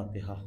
فاتحہ۔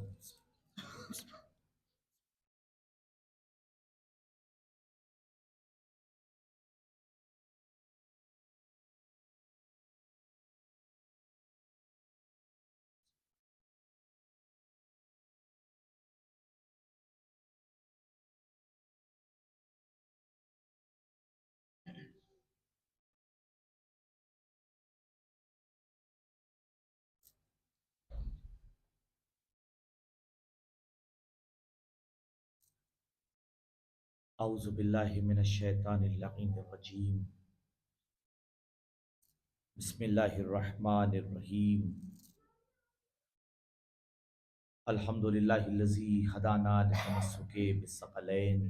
اعوذ باللہ من الشیطان اللعین الرجیم، بسم اللہ الرحمن الرحیم۔ الحمد للہ الذی ہدانا للتمسک بالثقلین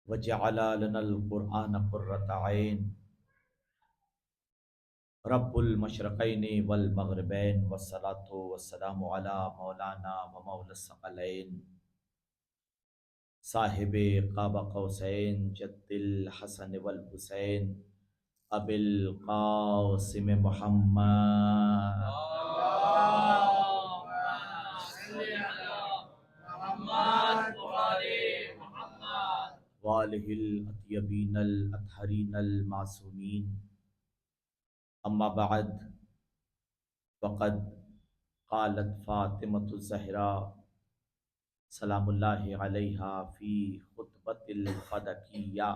وجعل لنا القرآن قرۃ عین، رب المشرقین والمغربین والصلاۃ والسلام علی مولانا و مولا الثقلین صاحب قاب قوسین جد الحسن والحسین ابی القاسم محمد وآلہ الاطیبین الاطہرین المعصومین، اما بعد فقد قالت فاطمۃ الزہراء سلام اللہ علیہا فی خطبۃ الفدکیہ: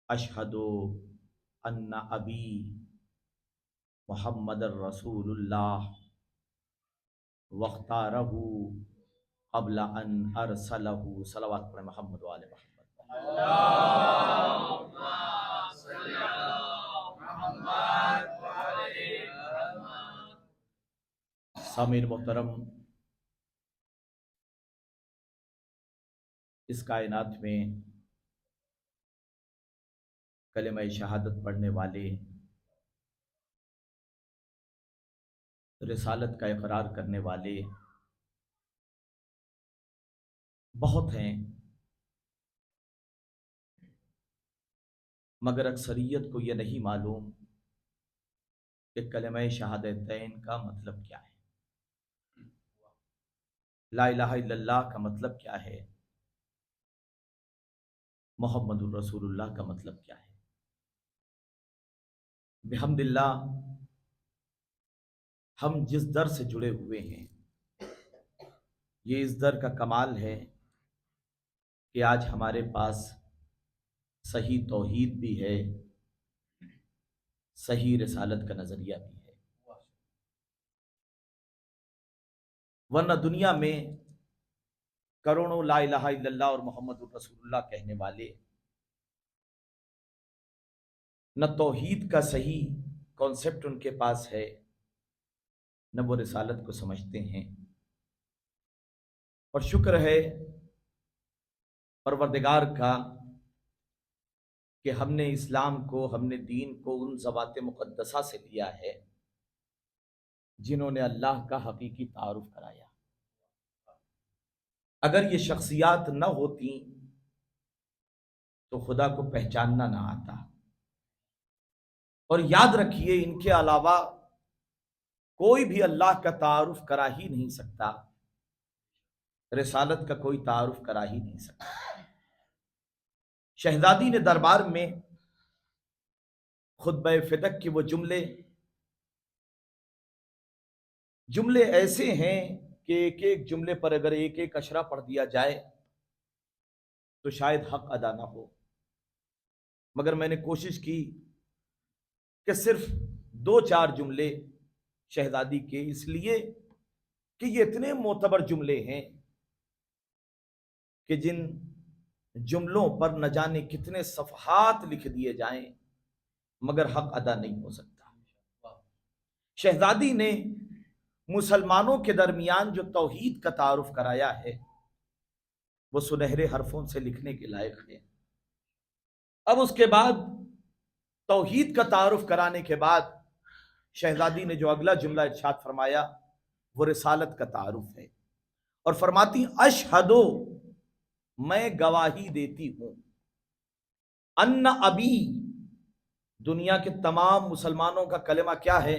اشہد ان ابی محمد الرسول اللہ واختارہ قبل ان ارسلہ، صلوات پر محمد و آل محمد۔ اللہم صلی علی محمد و آل محمد۔ سامعین محترم، اس کائنات میں کلمہ شہادت پڑھنے والے، رسالت کا اقرار کرنے والے بہت ہیں، مگر اکثریت کو یہ نہیں معلوم کہ کلمہ شہادتین کا مطلب کیا ہے، لا الہ الا اللہ کا مطلب کیا ہے، محمد الرسول اللہ کا مطلب کیا ہے۔ بحمد اللہ ہم جس در سے جڑے ہوئے ہیں، یہ اس در کا کمال ہے کہ آج ہمارے پاس صحیح توحید بھی ہے، صحیح رسالت کا نظریہ بھی ہے، ورنہ دنیا میں کروڑوں لا الہ الا اللہ اور محمد الرسول اللہ کہنے والے نہ توحید کا صحیح کانسیپٹ ان کے پاس ہے، نہ وہ رسالت کو سمجھتے ہیں۔ اور شکر ہے پروردگار کا کہ ہم نے اسلام کو، ہم نے دین کو ان ذوات مقدسہ سے لیا ہے جنہوں نے اللہ کا حقیقی تعارف کرایا۔ اگر یہ شخصیات نہ ہوتی تو خدا کو پہچاننا نہ آتا۔ اور یاد رکھیے، ان کے علاوہ کوئی بھی اللہ کا تعارف کرا ہی نہیں سکتا، رسالت کا کوئی تعارف کرا ہی نہیں سکتا۔ شہزادی نے دربار میں خطبہ فدق کے وہ جملے ایسے ہیں کہ ایک ایک جملے پر اگر ایک ایک اشرہ پڑھ دیا جائے تو شاید حق ادا نہ ہو، مگر میں نے کوشش کی کہ صرف دو چار جملے شہزادی کے، اس لیے کہ یہ اتنے معتبر جملے ہیں کہ جن جملوں پر نہ جانے کتنے صفحات لکھ دیے جائیں مگر حق ادا نہیں ہو سکتا۔ شہزادی نے مسلمانوں کے درمیان جو توحید کا تعارف کرایا ہے وہ سنہرے حرفوں سے لکھنے کے لائق ہے۔ اب اس کے بعد توحید کا تعارف کرانے کے بعد شہزادی نے جو اگلا جملہ ارشاد فرمایا وہ رسالت کا تعارف ہے، اور فرماتی اشہدو، میں گواہی دیتی ہوں، ان ابی، دنیا کے تمام مسلمانوں کا کلمہ کیا ہے؟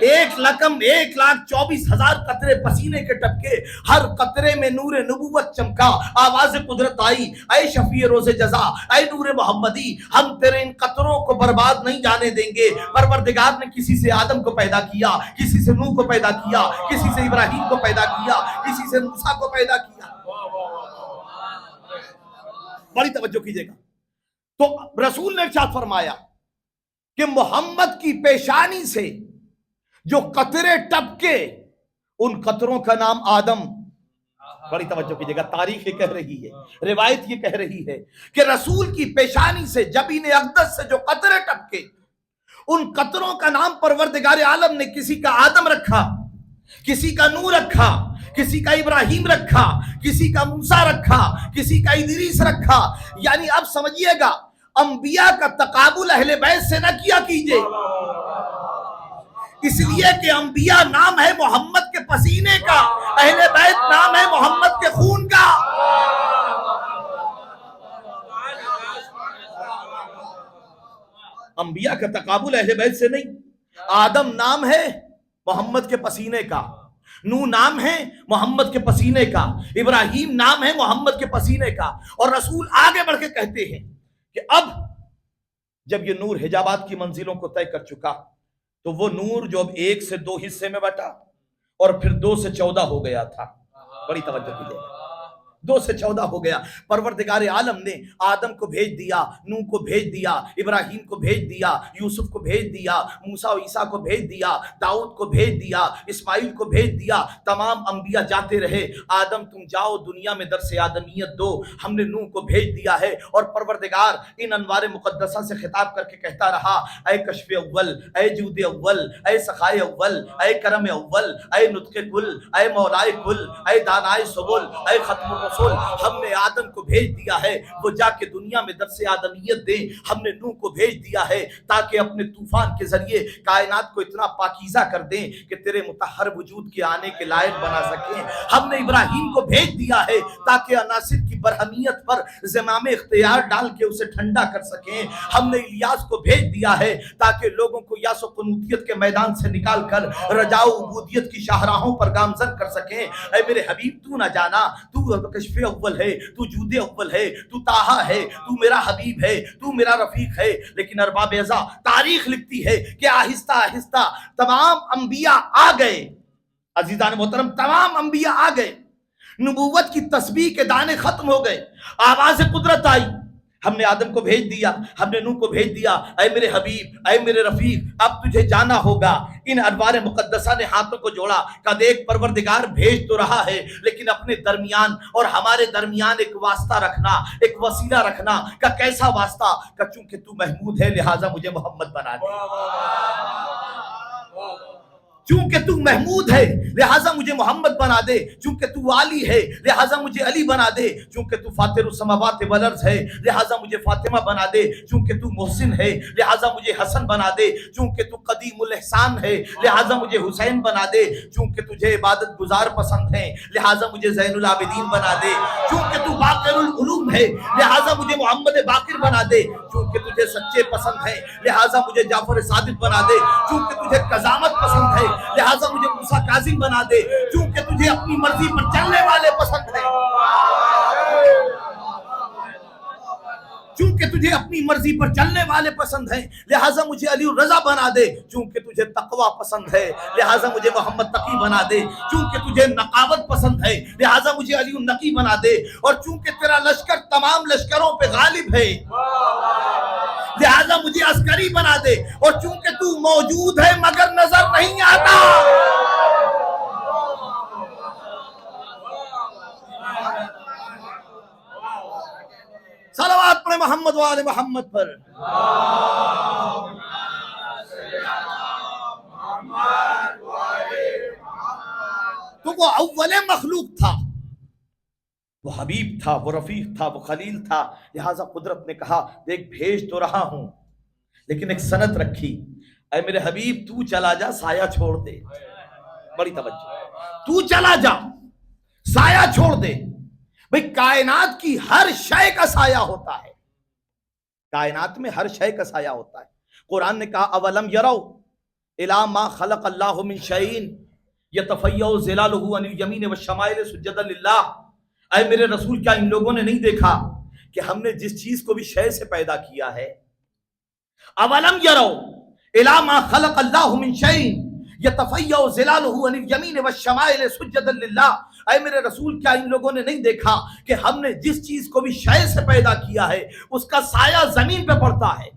1,24,000 قطرے پسینے کے ٹپکے، ہر قطرے میں نور نبوت چمکا، آواز قدرت آئی، اے شفیع روز جزا، اے نور محمدی، ہم تیرے ان قطروں کو برباد نہیں جانے دیں گے۔ پروردگار نے کسی سے آدم کو پیدا کیا، کسی سے نوح کو پیدا کیا، کسی سے ابراہیم کو پیدا کیا، کسی سے موسیٰ کو پیدا کیا۔ بڑی توجہ کیجئے گا۔ تو رسول نے ارشاد فرمایا کہ محمد کی پیشانی سے جو قطرے ٹپکے، ان قطروں کا نام آدم۔ بڑی توجہ کیجئے گا، تاریخ یہ کہہ رہی ہے، روایت یہ کہہ رہی ہے کہ رسول کی پیشانی سے، جبین اقدس سے جو قطرے ٹپکے، ان قطروں کا نام پروردگار عالم نے کسی کا آدم رکھا، کسی کا نوح رکھا، کسی کا ابراہیم رکھا، کسی کا موسیٰ رکھا، کسی کا ادریس رکھا۔ یعنی اب سمجھیے گا، انبیاء کا تقابل اہل بیت سے نہ کیا کیجئے، اس لیے کہ انبیاء نام ہے محمد کے پسینے کا، اہل بیت نام ہے محمد کے خون کا۔ انبیاء کا تقابل اہل بیت سے نہیں۔ آدم نام ہے محمد کے پسینے کا، نوح نام ہے محمد کے پسینے کا، ابراہیم نام ہے محمد کے پسینے کا۔ اور رسول آگے بڑھ کے کہتے ہیں کہ اب جب یہ نور حجابات کی منزلوں کو طے کر چکا، تو وہ نور جو اب 1 سے 2 حصے میں بٹا اور پھر 2 سے 14 ہو گیا تھا۔ بڑی توجہ کیجئے، 2 سے 14 ہو گیا۔ پروردگار عالم نے آدم کو بھیج دیا، نوح کو بھیج دیا، ابراہیم کو بھیج دیا، یوسف کو بھیج دیا، موسیٰ و عیسیٰ کو بھیج دیا، داؤد کو بھیج دیا، اسماعیل کو بھیج دیا۔ تمام انبیاء جاتے رہے، آدم تم جاؤ دنیا میں درس آدمیت دو۔ ہم نے نوح کو بھیج دیا ہے، اور پروردگار ان انوار مقدسہ سے خطاب کر کے کہتا رہا، اے کشف اول، اے جود اول، اے سخائے اول، اے کرم اول، اے نطق کل، اے مولائے کل، اے دانائے سبل، اے ختم الرسل، ہم نے آدم کو بھیج دیا ہے، وہ جا کے دنیا میں درس آدمیت دے۔ ہم نے نوح کو بھیج دیا ہے تاکہ اپنے طوفان کے ذریعے کائنات کو اتنا پاکیزہ کر دیں کہ تیرے مطہر وجود کے آنے کے لائق بنا سکیں۔ ہم نے ابراہیم کو بھیج دیا ہے تاکہ عناصر کی برہمیت پر زمام اختیار ڈال کے اسے ٹھنڈا کر سکیں۔ ہم نے الیاس کو بھیج دیا ہے تاکہ لوگوں کو یاس و قنوتیت کے میدان سے نکال کر رجاء و عبودیت کی شاہراہوں پر گامزن کر سکیں۔ اے میرے حبیب، تو نہ جانا، تو کشف اول ہے، تو جود اول ہے، تو طٰہٰ ہے، تو میرا حبیب ہے، تو میرا رفیق ہے۔ لیکن ارباب ازا تاریخ لکھتی ہے کہ آہستہ آہستہ تمام انبیاء آ گئے، عزیزان محترم، تمام انبیاء آ گئے، نبوت کی تسبیح کے دانے ختم ہو گئے، آواز قدرت آئی۔ ہم نے آدم کو بھیج دیا، ہم نے نوح کو بھیج دیا، اے میرے حبیب، اے میرے رفیق، اب تجھے جانا ہوگا۔ ان انوار مقدسہ نے ہاتھوں کو جوڑا، کہا دیکھ پروردگار بھیج تو رہا ہے، لیکن اپنے درمیان اور ہمارے درمیان ایک واسطہ رکھنا، ایک وسیلہ رکھنا۔ کہ کیسا واسطہ؟ کہ چونکہ تو محمود ہے لہٰذا مجھے محمد بنا دے، چونکہ تو محمود ہے لہٰذا مجھے محمد بنا دے، چونکہ تو علی ہے لہٰذا مجھے علی بنا دے، چونکہ تو فاطر السماوات والارض ہے لہٰذا مجھے فاطمہ بنا دے، چونکہ تو محسن ہے لہٰذا مجھے حسن بنا دے، چونکہ تو قدیم الاحسان ہے لہٰذا مجھے حسین بنا دے، چونکہ تجھے عبادت گزار پسند ہے لہٰذا مجھے زین العابدین بنا دے، چونکہ تو باقر العلوم ہے لہٰذا مجھے محمد باقر بنا دے، چونکہ تجھے سچے پسند ہے لہٰذا مجھے جعفر صادق بنا دے، چونکہ تجھے قضامت پسند ہے لہٰذا مجھے موسیٰ کاظم بنا دے، چونکہ تجھے اپنی مرضی پر چلنے والے پسند ہیں، چونکہ تجھے اپنی مرضی پر چلنے والے پسند ہیں لہٰذا مجھے علی الرضا بنا دے، چونکہ تجھے تقوی پسند ہے لہٰذا مجھے محمد تقی بنا دے، چونکہ تجھے نقاوت پسند ہے لہٰذا مجھے علی النقی بنا دے، اور چونکہ تیرا لشکر تمام لشکروں پہ غالب ہے لہٰذا مجھے عسکری بنا دے، اور چونکہ تو موجود ہے مگر نظر نہیں آتا، صلوات پڑھیں محمد و آل محمد پر۔ تو وہ اول مخلوق تھا، وہ حبیب تھا، وہ رفیق تھا، وہ خلیل تھا، لہٰذا قدرت نے کہا دیکھ بھیج تو رہا ہوں، لیکن ایک سنت رکھی، اے میرے حبیب تو چلا جا سایہ چھوڑ دے۔ بڑی توجہ، تو چلا جا سایہ چھوڑ دے۔ بھئی کائنات کی ہر شے کا سایہ ہوتا ہے، کائنات میں ہر شے کا سایہ ہوتا ہے۔ قرآن نے کہا اولم یرو، الا ما خلق اللہ من شیء یتفیع ظلالہ عن الیمین والشمائل سجدا للہ، اے میرے رسول کیا ان لوگوں نے نہیں دیکھا کہ ہم نے جس چیز کو بھی شے سے پیدا کیا ہے، اولم یروا الی ما خلق اللہ من شیء یتفیع ظلالہ عن الیمین والشمائل سجدا للہ، اے میرے رسول کیا ان لوگوں نے نہیں دیکھا کہ ہم نے جس چیز کو بھی شے سے پیدا کیا ہے اس کا سایہ زمین پہ پڑتا ہے،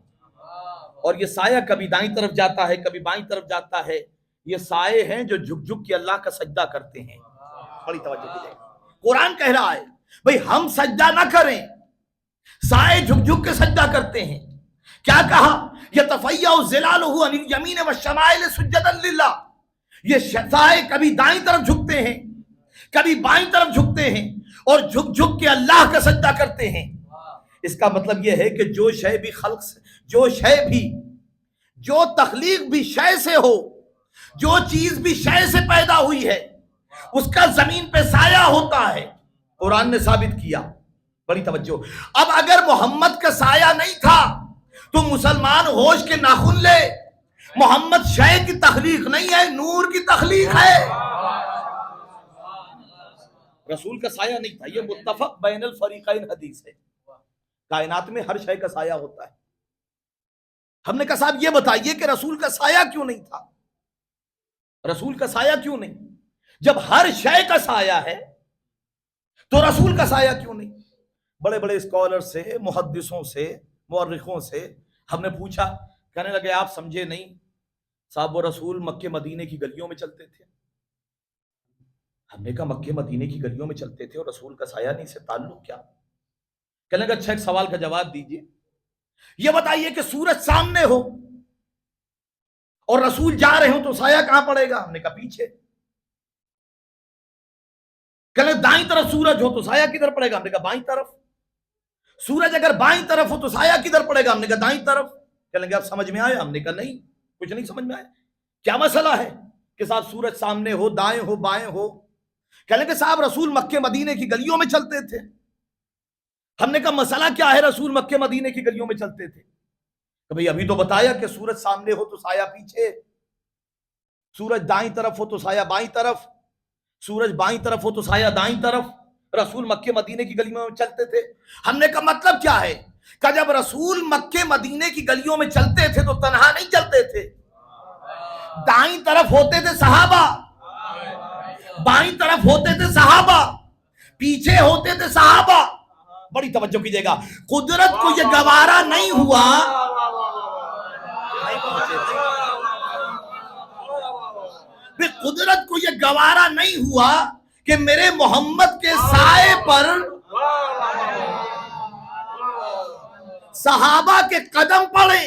اور یہ سایہ کبھی دائیں طرف جاتا ہے کبھی بائیں طرف جاتا ہے، یہ سائے ہیں جو جھک جھک کے اللہ کا سجدہ کرتے ہیں۔ بڑی توجہ دیجیے، قرآن کہہ رہا ہے بھئی ہم سجدہ نہ کریں، سائے جھک جھک کے سجدہ کرتے ہیں۔ کیا کہا؟ یتفیع ظلالہ عن الیمین والشمائل سجدا للہ، یہ سائے کبھی دائیں طرف جھکتے ہیں کبھی بائیں طرف جھکتے ہیں اور جھک جھک کے اللہ کا سجدہ کرتے ہیں۔ اس کا مطلب یہ ہے کہ جو شے بھی خلق سے، جو شے بھی، جو تخلیق بھی شے سے ہو، جو چیز بھی شے سے پیدا ہوئی ہے اس کا زمین پہ سایہ ہوتا ہے، قرآن نے ثابت کیا۔ بڑی توجہ۔ اب اگر محمد کا سایہ نہیں تھا تو مسلمان ہوش کے ناخن لے، محمد شے کی تخلیق نہیں ہے، نور کی تخلیق ہے۔ رسول کا سایہ نہیں تھا، یہ متفق بین الفریقین حدیث ہے۔ کائنات میں ہر شے کا سایہ ہوتا ہے۔ ہم نے کہا صاحب یہ بتائیے کہ رسول کا سایہ کیوں نہیں تھا؟ رسول کا سایہ کیوں نہیں؟ جب ہر شے کا سایہ ہے تو رسول کا سایہ کیوں نہیں؟ بڑے بڑے اسکالر سے، محدثوں سے، مورخوں سے ہم نے پوچھا، کہنے لگے آپ سمجھے نہیں صاحب، وہ رسول مکے مدینے کی گلیوں میں چلتے تھے۔ ہم نے کہا مکے مدینے کی گلیوں میں چلتے تھے اور رسول کا سایہ نہیں، سے تعلق کیا؟ کہنے لگا اچھا ایک سوال کا جواب دیجئے، یہ بتائیے کہ سورج سامنے ہو اور رسول جا رہے ہوں تو سایہ کہاں پڑے گا؟ ہم نے کہا پیچھے۔ کہنے دائیں طرف سورج ہو تو سایہ کدھر پڑے گا؟ ہم نے کہا بائیں طرف۔ سورج اگر بائیں طرف ہو تو سایہ کدھر پڑے گا؟ ہم نے کہا دائیں طرف۔ کہنے لگے اب سمجھ میں آیا؟ ہم نے کہا نہیں، کچھ نہیں سمجھ میں آیا۔ کیا مسئلہ ہے کہ صاحب سورج سامنے ہو، دائیں ہو، بائیں ہو؟ کہنے لگے صاحب رسول مکے مدینے کی گلیوں میں چلتے تھے۔ ہم نے کہا مسئلہ کیا ہے رسول مکے مدینے کی گلیوں میں چلتے تھے؟ کہ بھئی ابھی تو بتایا کہ سورج سامنے ہو تو سایہ پیچھے، سورج دائیں طرف ہو تو سایہ بائیں طرف، سورج بائیں طرف ہو تو سایہ دائیں طرف، رسول مکے مدینے کی گلیوں میں چلتے تھے۔ ہم نے کہا مطلب کیا ہے؟ کہ جب رسول مکے مدینے کی گلیوں میں چلتے تھے تو تنہا نہیں چلتے تھے، دائیں طرف ہوتے تھے صحابہ، بائیں طرف ہوتے تھے صحابہ، پیچھے ہوتے تھے صحابہ۔ بڑی توجہ کیجئے گا، قدرت کو یہ گوارا نہیں ہوا، قدرت کو یہ گوارا نہیں ہوا کہ میرے محمد کے سائے پر صحابہ کے قدم پڑے۔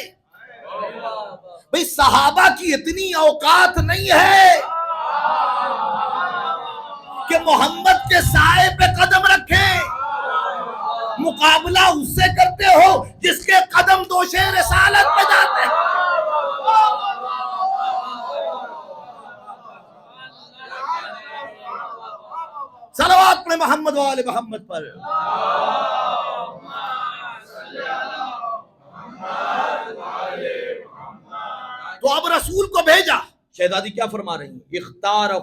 بھئی صحابہ کی اتنی اوقات نہیں ہے کہ محمد کے سائے پہ قدم رکھیں، مقابلہ اس سے کرتے ہو جس کے قدم دوش رسالت پہ جاتے ہیں۔ صلوات پڑھیں محمد و آل محمد پر۔ تو اب رسول کو بھیجا، شہزادی کیا فرما رہی ہیں؟ اختارہ،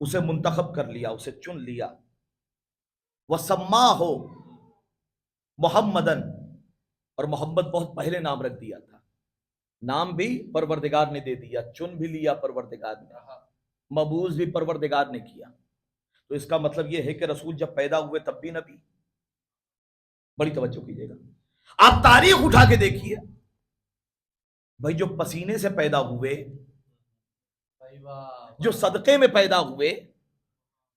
اسے منتخب کر لیا، اسے چن لیا، وسماہ محمدن، اور محمد بہت پہلے نام رکھ دیا تھا، نام بھی پروردگار نے دے دیا، چن بھی لیا پروردگار نے، مبعوث بھی پروردگار نے کیا۔ تو اس کا مطلب یہ ہے کہ رسول جب پیدا ہوئے تب بھی نبی۔ بڑی توجہ کیجئے گا، آپ تاریخ اٹھا کے دیکھیے، بھائی جو پسینے سے پیدا ہوئے، جو صدقے میں پیدا ہوئے،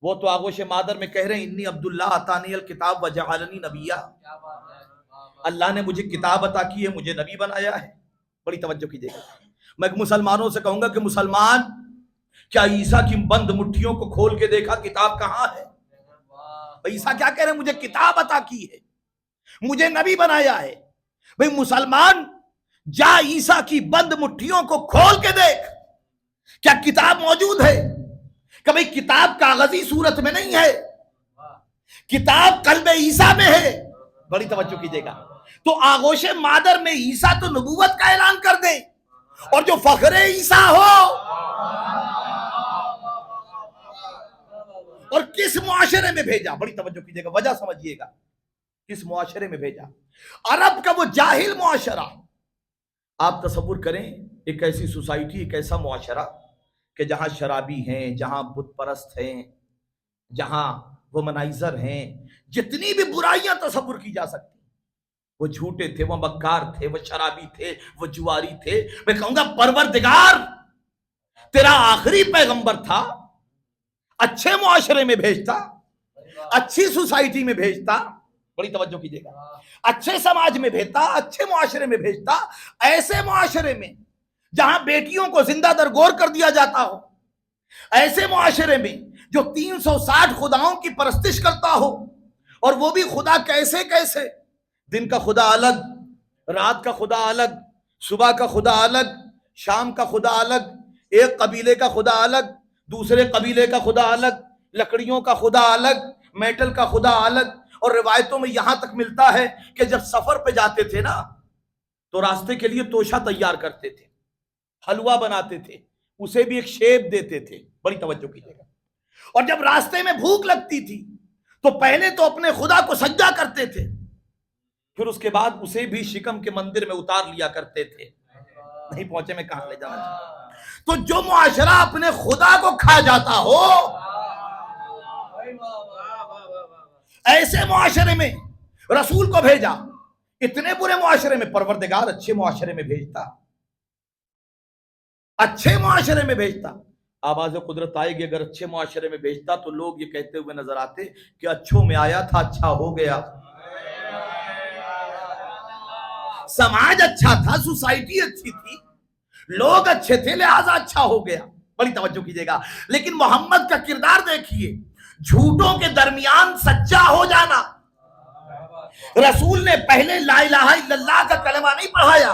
وہ تو آغوش مادر میں کہہ رہے ہیں انی عبداللہ اتانی الکتاب وجعلنی نبیہ، اللہ نے مجھے کتاب عطا کی ہے، مجھے نبی بنایا ہے۔ بڑی توجہ کیجئے گا، میں مسلمانوں سے کہوں گا کہ مسلمان، کیا عیسیٰ کی بند مٹھیوں کو کھول کے دیکھا کتاب کہاں ہے؟ عیسیٰ کیا کہہ رہے ہیں؟ مجھے کتاب عطا کی ہے، مجھے نبی بنایا ہے۔ بھئی مسلمان جا عیسیٰ کی بند مٹھیوں کو کھول کے دیکھ، کیا کتاب موجود ہے؟ کہ بھئی کتاب کاغذی صورت میں نہیں ہے، کتاب قلب عیسیٰ میں ہے۔ بڑی توجہ کیجئے گا، تو آغوش مادر میں عیسیٰ تو نبوت کا اعلان کر دیں اور جو فخر عیسیٰ ہو، اور کس معاشرے میں بھیجا، بڑی توجہ کیجیے گا، وجہ سمجھیے گا، کس معاشرے میں بھیجا؟ عرب کا وہ جاہل معاشرہ۔ آپ تصور کریں ایک ایسی سوسائٹی، ایک ایسا معاشرہ کہ جہاں شرابی ہیں، جہاں بت پرست ہیں، جہاں وومنائزر ہیں، جتنی بھی برائیاں تصور کی جا سکتی، وہ جھوٹے تھے، وہ مکار تھے، وہ شرابی تھے، وہ جواری تھے۔ میں کہوں گا پروردگار تیرا آخری پیغمبر تھا، اچھے معاشرے میں بھیجتا، اچھی سوسائٹی میں بھیجتا، بڑی توجہ کیجیے گا، اچھے سماج میں بھیجتا، اچھے معاشرے میں بھیجتا، ایسے معاشرے میں جہاں بیٹیوں کو زندہ درگور کر دیا جاتا ہو، ایسے معاشرے میں جو 360 خداؤں کی پرستش کرتا ہو، اور وہ بھی خدا کیسے کیسے، دن کا خدا الگ، رات کا خدا الگ، صبح کا خدا الگ، شام کا خدا الگ، ایک قبیلے کا خدا الگ، دوسرے قبیلے کا خدا الگ، لکڑیوں کا خدا الگ، میٹل کا خدا الگ۔ اور روایتوں میں یہاں تک ملتا ہے کہ جب سفر پہ جاتے تھے نا تو راستے کے لیے توشہ تیار کرتے تھے، حلوہ بناتے تھے، اسے بھی ایک شیپ دیتے تھے، بڑی توجہ کیجیے گا۔ اور جب راستے میں بھوک لگتی تھی تو پہلے تو اپنے خدا کو سجدہ کرتے تھے، پھر اس کے بعد اسے بھی شکم کے مندر میں اتار لیا کرتے تھے۔ نہیں پہنچے میں کہاں لے جانا چاہتا؟ تو جو معاشرہ اپنے خدا کو کھا جاتا ہو، ایسے معاشرے میں رسول کو بھیجا۔ اتنے برے معاشرے میں پروردگار اچھے معاشرے میں بھیجتا، اچھے معاشرے میں بھیجتا۔ آواز قدرت آئے گی، اگر اچھے معاشرے میں بھیجتا تو لوگ یہ کہتے ہوئے نظر آتے کہ اچھوں میں آیا تھا، اچھا ہو گیا۔ سماج اچھا تھا، سوسائٹی اچھی تھی، لوگ اچھے تھے، لہذا اچھا ہو گیا۔ بڑی توجہ کیجیے گا۔ لیکن محمد کا کردار دیکھیے، جھوٹوں کے درمیان سچا ہو جانا۔ رسول نے پہلے لا الہ الا اللہ کا کلمہ نہیں پڑھایا،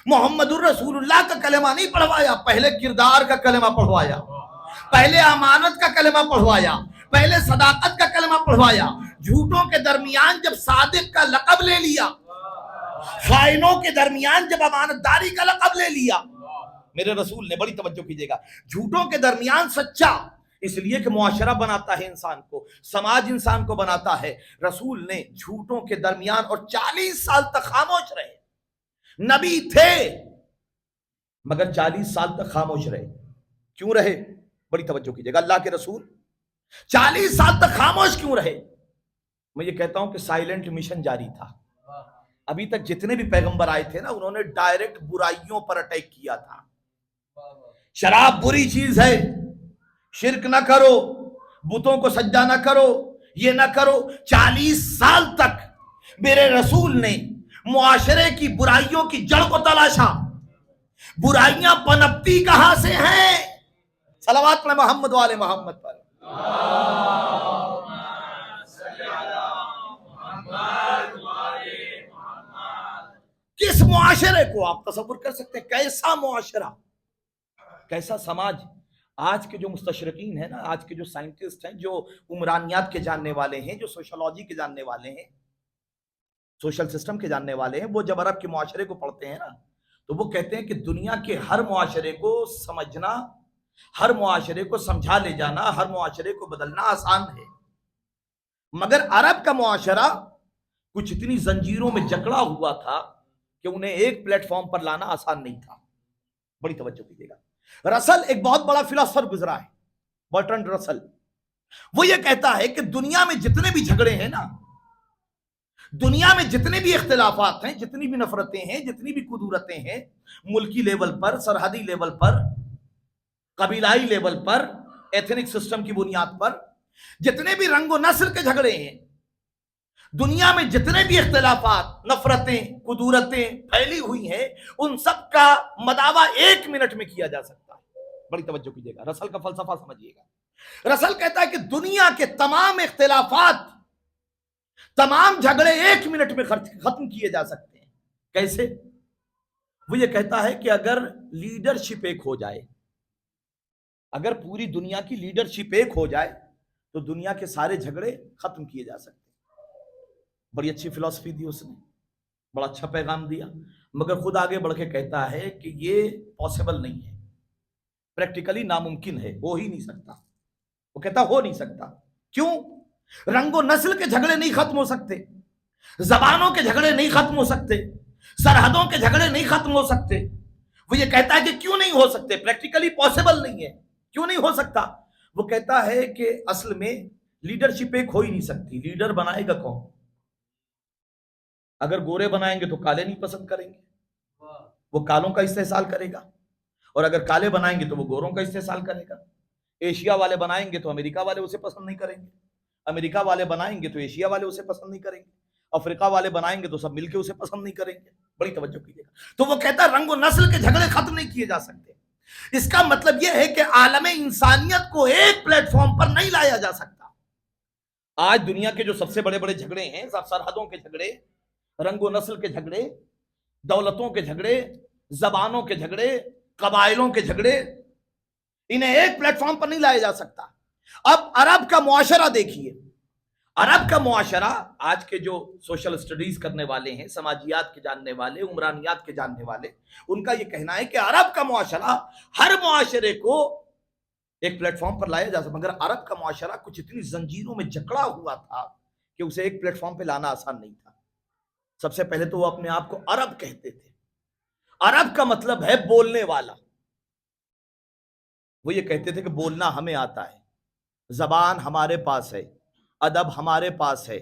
محمد الرسول اللہ کا کلمہ نہیں پڑھوایا، پہلے کردار کا کلمہ پڑھوایا، پہلے امانت کا کلمہ پڑھوایا، پہلے صداقت کا کلمہ پڑھوایا۔ جھوٹوں کے درمیان جب صادق کا لقب لے لیا، خائنوں کے درمیان جب امانت داری کا لقب لے لیا، میرے رسول نے، بڑی توجہ کیجیے گا، جھوٹوں کے درمیان سچا، اس لیے کہ معاشرہ بناتا ہے انسان کو، سماج انسان کو بناتا ہے۔ رسول نے جھوٹوں کے درمیان، اور 40 سال تک خاموش رہے، نبی تھے مگر 40 سال تک خاموش رہے۔ کیوں رہے؟ بڑی توجہ کیجیے گا، اللہ کے رسول 40 سال تک خاموش کیوں رہے؟ میں یہ کہتا ہوں کہ سائلنٹ مشن جاری تھا۔ ابھی تک جتنے بھی پیغمبر آئے تھے نا، انہوں نے ڈائریکٹ برائیوں پر اٹیک کیا تھا۔ شراب بری چیز ہے، شرک نہ کرو، بتوں کو سجدہ نہ کرو، یہ نہ کرو۔ 40 سال تک میرے رسول نے معاشرے کی برائیوں کی جڑ کو تلاشا۔ برائیاں پنپتی کہاں سے ہیں؟ صلوات پڑھیں محمد والے محمد پر۔ کس معاشرے کو آپ تصور کر سکتے ہیں؟ کیسا معاشرہ، کیسا سماج؟ آج کے جو مستشرقین ہیں نا، آج کے جو سائنٹسٹ ہیں، جو عمرانیات کے جاننے والے ہیں، جو سوشولوجی کے جاننے والے ہیں، سوشل سسٹم کے جاننے والے ہیں، وہ جب عرب کے معاشرے کو پڑھتے ہیں نا تو وہ کہتے ہیں کہ دنیا کے ہر معاشرے کو سمجھنا، ہر معاشرے کو سمجھا لے جانا، ہر معاشرے کو بدلنا آسان ہے، مگر عرب کا معاشرہ کچھ اتنی زنجیروں میں جکڑا ہوا تھا کہ انہیں ایک پلیٹ فارم پر لانا آسان نہیں تھا۔ بڑی توجہ کیجیے گا۔ رسل ایک بہت بڑا فلاسفر گزرا ہے، برٹرنڈ رسل۔ وہ یہ کہتا ہے کہ دنیا میں جتنے بھی جھگڑے ہیں نا، دنیا میں جتنے بھی اختلافات ہیں، جتنی بھی نفرتیں ہیں، جتنی بھی کدورتیں ہیں، ملکی لیول پر، سرحدی لیول پر، قبیلائی لیول پر، ایتھنک سسٹم کی بنیاد پر، جتنے بھی رنگ و نسل کے جھگڑے ہیں، دنیا میں جتنے بھی اختلافات، نفرتیں، کدورتیں پھیلی ہوئی ہیں، ان سب کا مداوع 1 منٹ میں کیا جا سکتا ہے۔ بڑی توجہ کیجیے گا، رسل کا فلسفہ سمجھیے گا۔ رسل کہتا ہے کہ دنیا کے تمام اختلافات، تمام جھگڑے 1 منٹ میں ختم کیے جا سکتے ہیں۔ کیسے؟ وہ یہ کہتا ہے کہ اگر لیڈرشپ ایک ہو جائے، اگر پوری دنیا کی لیڈرشپ ایک ہو جائے تو دنیا کے سارے جھگڑے ختم کیے جا سکتے ہیں۔ بڑی اچھی فلسفی دی اس نے۔ بڑا اچھا پیغام دیا، مگر خود آگے بڑھ کے کہتا ہے کہ یہ پاسبل نہیں ہے، پریکٹیکلی ناممکن ہے، ہو ہی نہیں سکتا۔ وہ کہتا ہو نہیں سکتا، کیوں؟ رنگ و نسل کے جھگڑے نہیں ختم ہو سکتے، زبانوں کے جھگڑے نہیں ختم ہو سکتے، سرحدوں کے جھگڑے نہیں ختم ہو سکتے۔ وہ یہ کہتا ہے کہ کیوں نہیں ہو سکتے، پریکٹیکلی پاسبل نہیں ہے، کیوں نہیں ہو سکتا؟ وہ کہتا ہے کہ اصل میں لیڈرشپ ایک ہو ہی نہیں سکتی، لیڈر بنائے گا کون؟ اگر گورے بنائیں گے تو کالے نہیں پسند کریں گے، وہ کالوں کا استحصال کرے گا، اور اگر کالے بنائیں گے تو وہ گوروں کا استحصال کرے گا۔ ایشیا والے بنائیں گے تو امریکہ والے اسے پسند نہیں کریں گے، امریکہ والے بنائیں گے تو ایشیا والے اسے پسند نہیں کریں گے، افریقہ والے بنائیں گے تو سب مل کے اسے پسند نہیں کریں گے۔ بڑی توجہ کیجیے گا۔ تو وہ کہتا ہے رنگ و نسل کے جھگڑے ختم نہیں کیے جا سکتے۔ اس کا مطلب یہ ہے کہ عالم انسانیت کو ایک پلیٹ فارم پر نہیں لایا جا سکتا۔ آج دنیا کے جو سب سے بڑے بڑے جھگڑے ہیں، سرحدوں کے جھگڑے، رنگ و نسل کے جھگڑے، دولتوں کے جھگڑے، زبانوں کے جھگڑے، قبائلوں کے جھگڑے، انہیں ایک پلیٹ فارم پر نہیں لایا جا سکتا۔ اب عرب کا معاشرہ دیکھیے، عرب کا معاشرہ، آج کے جو سوشل اسٹڈیز کرنے والے ہیں، سماجیات کے جاننے والے، عمرانیات کے جاننے والے، ان کا یہ کہنا ہے کہ عرب کا معاشرہ ہر معاشرے کو ایک پلیٹ فارم پر لایا جا سکتا، مگر عرب کا معاشرہ کچھ اتنی زنجیروں میں جکڑا ہوا تھا کہ اسے ایک پلیٹ فارم پہ لانا آسان نہیں تھا۔ سب سے پہلے تو وہ اپنے آپ کو عرب کہتے تھے، عرب کا مطلب ہے بولنے والا۔ وہ یہ کہتے تھے کہ بولنا ہمیں آتا ہے، زبان ہمارے پاس ہے، ادب ہمارے پاس ہے،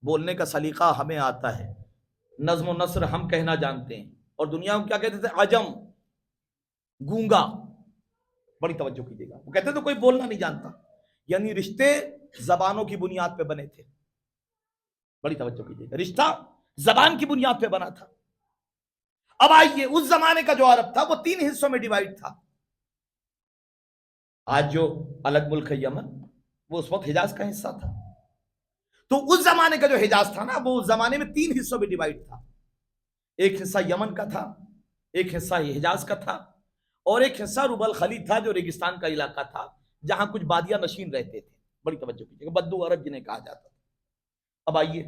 بولنے کا سلیقہ ہمیں آتا ہے، نظم و نثر ہم کہنا جانتے ہیں۔ اور دنیا میں کیا کہتے تھے؟ عجم، گونگا۔ بڑی توجہ کیجیے گا، وہ کہتے تھے کوئی بولنا نہیں جانتا، یعنی رشتے زبانوں کی بنیاد پہ بنے تھے۔ بڑی توجہ کیجیے گا، رشتہ زبان کی بنیاد پہ بنا تھا۔ اب آئیے، اس زمانے کا جو عرب تھا وہ 3 حصوں میں ڈیوائیڈ تھا۔ آج جو الگ ملک ہے یمن، وہ اس وقت حجاز کا حصہ تھا۔ تو اس زمانے کا جو حجاز تھا نا، وہ اس زمانے میں 3 حصوں میں ڈیوائیڈ تھا۔ ایک حصہ یمن کا تھا، ایک حصہ حجاز کا تھا، اور ایک حصہ رب الخلی تھا جو ریگستان کا علاقہ تھا، جہاں کچھ بادیہ نشین رہتے تھے۔ بڑی توجہ کیجیے گا، بدو عرب جنہیں کہا جاتا تھا۔ اب آئیے،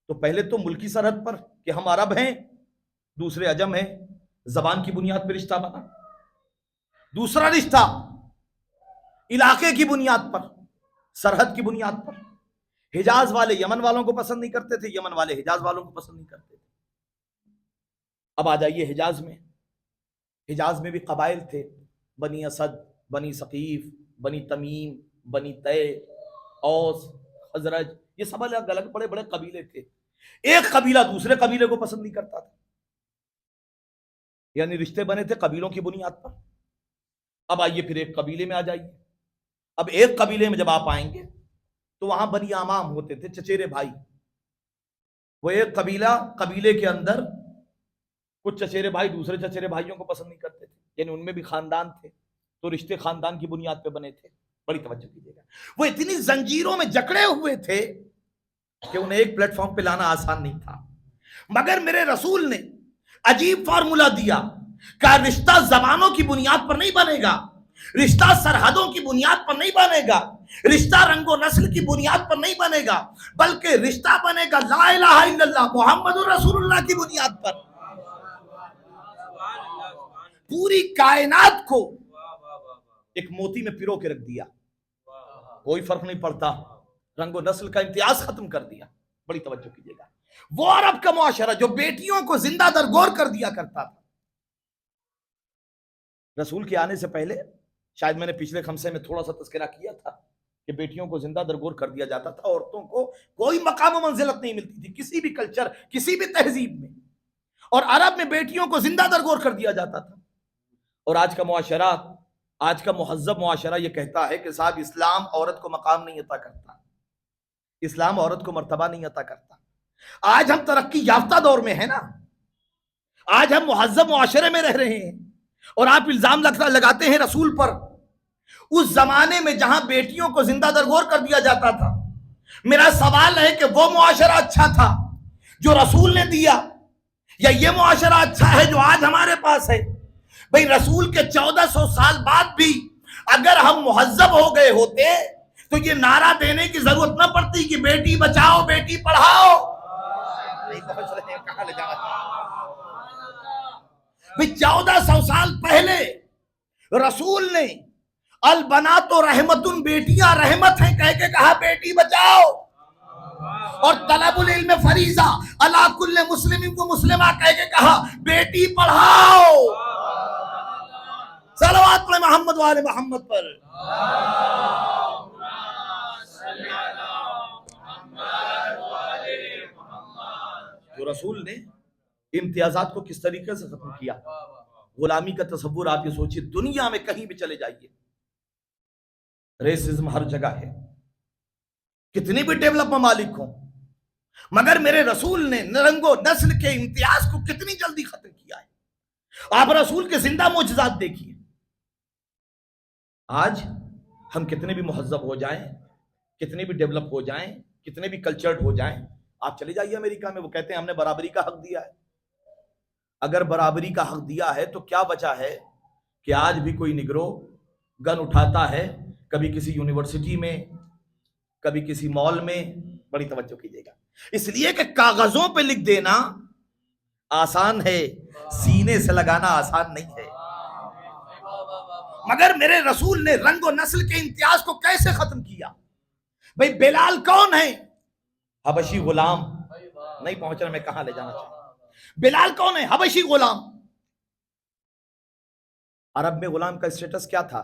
تو پہلے تو ملکی سرحد پر کہ ہم عرب ہیں، دوسرے عجم ہیں، زبان کی بنیاد پر رشتہ بنا۔ دوسرا رشتہ علاقے کی بنیاد پر، سرحد کی بنیاد پر۔ حجاز والے یمن والوں کو پسند نہیں کرتے تھے، یمن والے حجاز والوں کو پسند نہیں کرتے تھے۔ اب آ جائیے حجاز میں، حجاز میں بھی قبائل تھے، بنی اسد، بنی ثقیف، بنی تمیم، بنی تے، اوس، خزرج، یہ سب الگ الگ بڑے بڑے قبیلے تھے۔ ایک قبیلہ دوسرے قبیلے کو پسند نہیں کرتا تھا، یعنی رشتے بنے تھے قبیلوں کی بنیاد پر۔ اب آئیے پھر ایک قبیلے میں آ جائیے۔ اب ایک قبیلے میں جب آپ آئیں گے تو وہاں بنی عمام ہوتے تھے، چچیرے بھائی۔ وہ ایک قبیلے کے اندر کچھ چچیرے بھائی دوسرے چچیرے بھائیوں کو پسند نہیں کرتے تھے، یعنی ان میں بھی خاندان تھے، تو رشتے خاندان کی بنیاد پہ بنے تھے۔ بڑی توجہ کیجیے گا، وہ اتنی زنجیروں میں جکڑے ہوئے تھے کہ انہیں ایک پلیٹ فارم پہ لانا آسان نہیں تھا۔ مگر میرے رسول نے عجیب فارمولا دیا کہ رشتہ زبانوں کی بنیاد پر نہیں بنے گا، رشتہ سرحدوں کی بنیاد پر نہیں بنے گا، رشتہ رنگ و نسل کی بنیاد پر نہیں بنے گا، بلکہ رشتہ بنے گا لا الہ الا اللہ محمد رسول اللہ کی بنیاد پر۔ پوری کائنات کو ایک موتی میں پیرو کے رکھ دیا، کوئی فرق نہیں پڑتا، رنگ و نسل کا امتیاز ختم کر دیا۔ بڑی توجہ کیجیے گا، وہ عرب کا معاشرہ جو بیٹیوں کو زندہ درگور کر دیا کرتا تھا، رسول کے آنے سے پہلے، شاید میں نے پچھلے خمسے میں تھوڑا سا تذکرہ کیا تھا کہ بیٹیوں کو زندہ درگور کر دیا جاتا تھا، عورتوں کو کوئی مقام و منزلت نہیں ملتی تھی کسی بھی کلچر، کسی بھی تہذیب میں، اور عرب میں بیٹیوں کو زندہ درگور کر دیا جاتا تھا۔ اور آج کا معاشرہ، آج کا مہذب معاشرہ یہ کہتا ہے کہ صاحب اسلام عورت کو مقام نہیں عطا کرتا، اسلام عورت کو مرتبہ نہیں عطا کرتا۔ آج ہم ترقی یافتہ دور میں ہیں نا، آج ہم مہذب معاشرے میں رہ رہے ہیں، اور آپ الزام لگاتے ہیں رسول پر۔ اس زمانے میں جہاں بیٹیوں کو زندہ درگور کر دیا جاتا تھا، میرا سوال ہے کہ وہ معاشرہ اچھا تھا جو رسول نے دیا، یا یہ معاشرہ اچھا ہے جو آج ہمارے پاس ہے؟ بھئی رسول کے 1400 سال بعد بھی اگر ہم مہذب ہو گئے ہوتے تو یہ نعرہ دینے کی ضرورت نہ پڑتی کہ بیٹی بچاؤ بیٹی پڑھاؤ۔ پہنچ رہے ہیں کہاں لے جانا چاہتے؟ 1400 سال پہلے رسول نے البنات و رحمتن، بیٹیاں رحمت ہیں کہہ کے کہا بیٹی بچاؤ، اور طلب العلم فریضہ علی کل مسلم و مسلمہ کہہ کے کہا بیٹی پڑھاؤ۔ صلوات پڑھیں محمد والے محمد پر۔ تو رسول نے امتیازات کو کس طریقے سے ختم کیا؟ غلامی کا تصور آپ یہ سوچیے، دنیا میں کہیں بھی چلے جائیے ریسزم ہر جگہ ہے، کتنی بھی ڈیولپ ممالک ہوں، مگر میرے رسول نے رنگ و نسل کے امتیاز کو کتنی جلدی ختم کیا ہے۔ آپ رسول کے زندہ معجزات دیکھیے۔ آج ہم کتنے بھی مہذب ہو جائیں، کتنے بھی ڈیولپ ہو جائیں، کتنے بھی کلچرڈ ہو جائیں، آپ چلے جائیے امریکہ میں، وہ کہتے ہیں ہم نے برابری کا حق دیا ہے۔ اگر برابری کا حق دیا ہے تو کیا وجہ ہے کہ آج بھی کوئی نگرو گن اٹھاتا ہے، کبھی کسی یونیورسٹی میں، کبھی کسی مال میں؟ بڑی توجہ کیجیے گا، اس لیے کہ کاغذوں پہ لکھ دینا آسان ہے، سینے سے لگانا آسان نہیں ہے۔ مگر میرے رسول نے رنگ و نسل کے امتیاز کو کیسے ختم کیا؟ بھئی بلال کون ہے؟ حبشی غلام، نہیں پہنچ رہا میں کہاں لے جانا چاہتا۔ بلال کون ہے؟ حبشی غلام۔ عرب میں غلام کا اسٹیٹس کیا تھا؟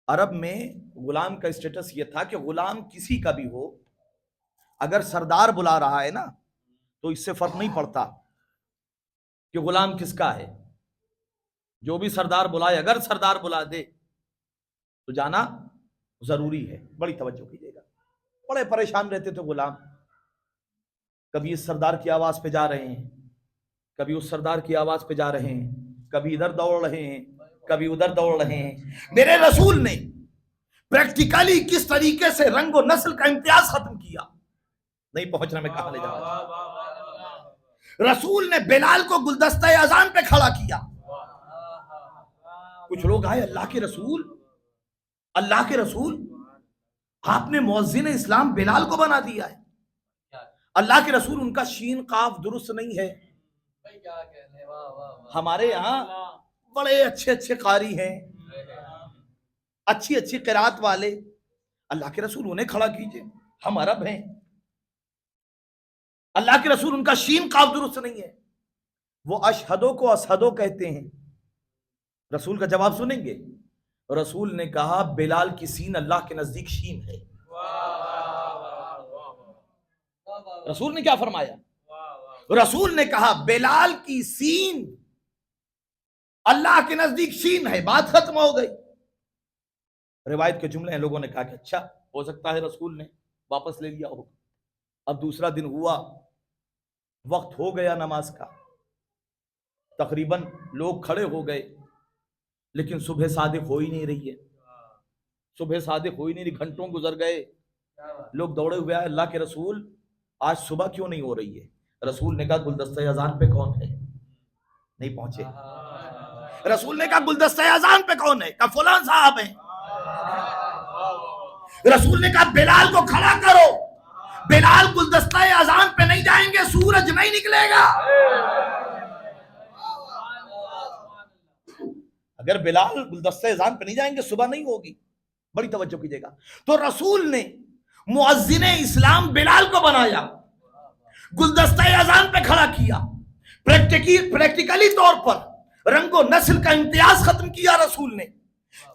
عرب میں غلام کا اسٹیٹس یہ تھا کہ غلام کسی کا بھی ہو، اگر سردار بلا رہا ہے نا تو اس سے فرق نہیں پڑتا کہ غلام کس کا ہے، جو بھی سردار بلائے، اگر سردار بلا دے تو جانا ضروری ہے۔ بڑی توجہ کیجیے گا، بڑے پریشان رہتے تھے غلام، کبھی اس سردار کی آواز پہ جا رہے ہیں، کبھی اس سردار کی آواز پہ جا رہے ہیں، کبھی ادھر دوڑ رہے ہیں، کبھی ادھر دوڑ رہے ہیں۔ میرے رسول نے پریکٹیکلی کس طریقے سے رنگ و نسل کا امتیاز ختم کیا؟ نہیں پہنچنا میں کہاں لے جانا۔ رسول نے بلال کو گلدستہ اذان پہ کھڑا کیا۔ کچھ لوگ آئے، اللہ کے رسول، اللہ کے رسول، آپ نے مؤذن اسلام بلال کو بنا دیا ہے۔ اللہ کے رسول، ان کا شین قاف درست نہیں ہے۔ ہمارے یہاں بڑے اچھے اچھے قاری ہیں، اچھی اچھی قرات والے، اللہ کے رسول انہیں کھڑا کیجئے، ہم عرب ہیں۔ اللہ کے رسول، ان کا شین قاف درست نہیں ہے۔ وہ اشہدو کو اسہدو کہتے ہیں۔ رسول کا جواب سنیں گے؟ رسول نے کہا بلال کی سین اللہ کے نزدیک شین ہے۔ رسول نے کیا فرمایا؟ رسول نے کہا بلال کی سین اللہ کے نزدیک شین ہے، بات ختم ہو گئی۔ روایت کے جملے ہیں، لوگوں نے کہا کہ اچھا ہو سکتا ہے رسول نے واپس لے لیا ہوگا۔ اب دوسرا دن ہوا، وقت ہو گیا نماز کا، تقریباً لوگ کھڑے ہو گئے، لیکن صبح صادق ہو ہی نہیں رہی ہے، صبح صادق ہو ہی نہیں رہی، گھنٹوں گزر گئے، لوگ دوڑے ہوئے آئے، اللہ کے رسول آج صبح کیوں نہیں ہو رہی ہے؟ رسول نے کہا گلدستہ اذان پہ کون ہے؟ نہیں پہنچے۔ رسول نے کہا گلدستہ اذان پہ کون ہے؟ کہا فلان صاحب ہیں۔ رسول نے کہا بلال کو کھڑا کرو، بلال گلدستہ اذان پہ نہیں جائیں گے، سورج نہیں نکلے گا۔ اگر بلال گلدستہ اذان پہ نہیں جائیں گے صبح نہیں ہوگی۔ بڑی توجہ کیجیے گا۔ تو رسول نے مؤذن اسلام بلال کو بنایا، گلدستہ اذان پہ کھڑا کیا، پریکٹیکلی طور پر رنگ و نسل کا امتیاز ختم کیا رسول نے۔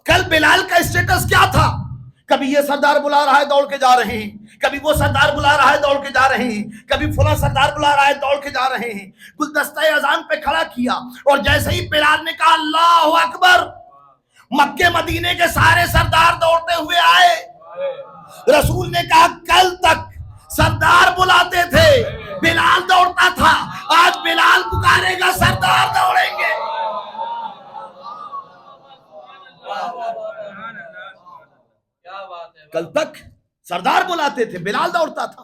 کل بلال کا اسٹیٹس کیا تھا؟ کبھی یہ سردار بلا رہا ہے دوڑ کے جا رہے ہیں، کبھی وہ سردار بلا رہا ہے دوڑ کے جا رہے ہیں، کبھی فلاں سردار بلا رہا ہے دوڑ کے جا رہے ہیں۔ گلدستہ اذان پہ کھڑا کیا، اور جیسے ہی بلال نے کہا اللہ اکبر، مکے مدینے کے سارے سردار دوڑتے ہوئے آئے۔ رسول نے کہا کل تک سردار بلاتے تھے، بلال دوڑتا تھا، آج بلال پکارے گا سردار دوڑیں گے۔ کل تک سردار بلاتے تھے، بلال دوڑتا تھا،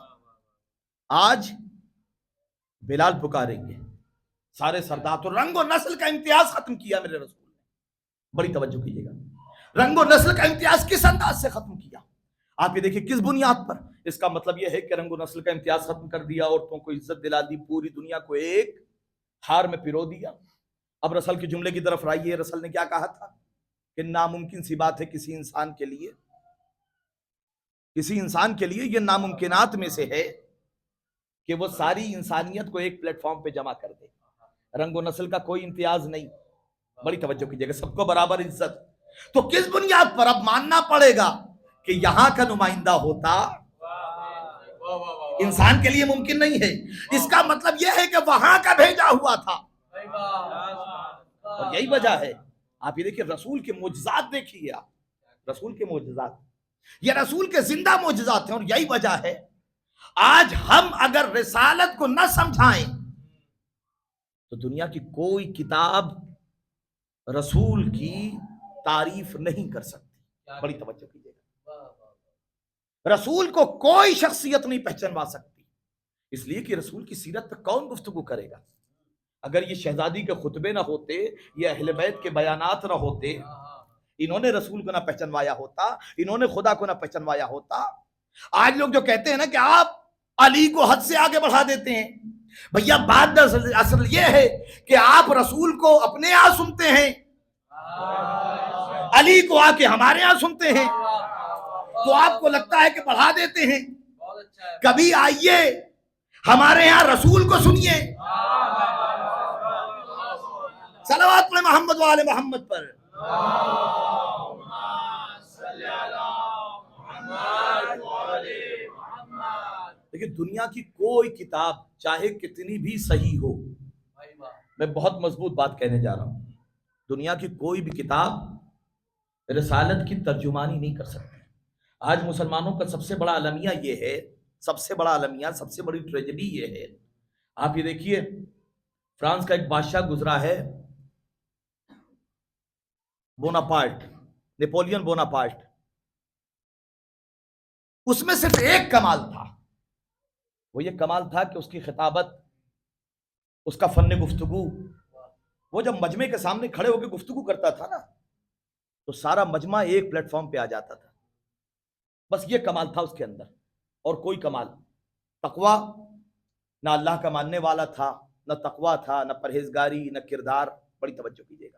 آج بلال پکاریں گے سارے سردار۔ تو رنگ و نسل کا امتیاز ختم کیا میرے رسول نے۔ بڑی توجہ کیجیے گا، رنگ و نسل کا امتیاز کس انداز سے ختم کیا؟ آپ یہ دیکھیں کس بنیاد پر؟ اس کا مطلب یہ ہے کہ رنگ و نسل کا امتیاز ختم کر دیا، عورتوں کو عزت دلا دی، پوری دنیا کو ایک ہار میں پرو دیا۔ اب رسل کے جملے کی طرف آئیے، رسل نے کیا کہا تھا کہ ناممکن سی بات ہے کسی انسان کے لیے یہ ناممکنات میں سے ہے کہ وہ ساری انسانیت کو ایک پلیٹ فارم پہ جمع کر دے۔ رنگ و نسل کا کوئی امتیاز نہیں، بڑی توجہ کیجیے گا، سب کو برابر عزت۔ تو کس بنیاد پر اب ماننا پڑے گا کہ یہاں کا نمائندہ ہوتا انسان کے لیے ممکن نہیں ہے؟ اس کا مطلب یہ ہے کہ وہاں کا بھیجا ہوا تھا، اور یہی وجہ ہے۔ آپ یہ دیکھیے رسول کے معجزات دیکھیے، آپ رسول کے معجزات، یہ رسول کے زندہ معجزات ہیں، اور یہی وجہ ہے آج ہم اگر رسالت کو نہ سمجھائیں تو دنیا کی کوئی کتاب رسول کی تعریف نہیں کر سکتی۔ بڑی توجہ کیجیے گا، رسول کو کوئی شخصیت نہیں پہچانوا سکتی، اس لیے کہ رسول کی سیرت پر کون گفتگو کرے گا؟ اگر یہ شہزادی کے خطبے نہ ہوتے، یہ اہل بیت کے بیانات نہ ہوتے، انہوں نے رسول کو نہ پہچانوایا ہوتا، انہوں نے خدا کو نہ پہچانوایا ہوتا۔ آج لوگ جو کہتے ہیں نا کہ آپ علی کو حد سے آگے بڑھا دیتے ہیں، بھیا بات اصل یہ ہے کہ آپ رسول کو اپنے یہاں سنتے ہیں، علی کو آ کے ہمارے یہاں سنتے ہیں، تو آپ کو لگتا ہے کہ بڑھا دیتے ہیں۔ کبھی آئیے ہمارے یہاں رسول کو سنیے، صلوات پڑھیں محمد والے محمد پر۔ لیکن دنیا کی کوئی کتاب چاہے کتنی بھی صحیح ہو، میں بہت مضبوط بات کہنے جا رہا ہوں، دنیا کی کوئی بھی کتاب رسالت کی ترجمانی نہیں کر سکتی۔ آج مسلمانوں کا سب سے بڑا المیہ یہ ہے، سب سے بڑا المیہ، سب سے بڑی ٹریجڈی یہ ہے۔ آپ یہ دیکھیے فرانس کا ایک بادشاہ گزرا ہے، بوناپارٹ، نیپولین بوناپارٹ، اس میں صرف ایک کمال تھا، وہ یہ کمال تھا کہ اس کی خطابت، اس کا فن گفتگو، وہ جب مجمع کے سامنے کھڑے ہو کے گفتگو کرتا تھا نا تو سارا مجمع ایک پلیٹ فارم پہ آ جاتا تھا۔ بس یہ کمال تھا اس کے اندر، اور کوئی کمال، تقویٰ، نہ اللہ کا ماننے والا تھا، نہ تقویٰ تھا، نہ پرہیزگاری، نہ کردار۔ بڑی توجہ کیجیے گا،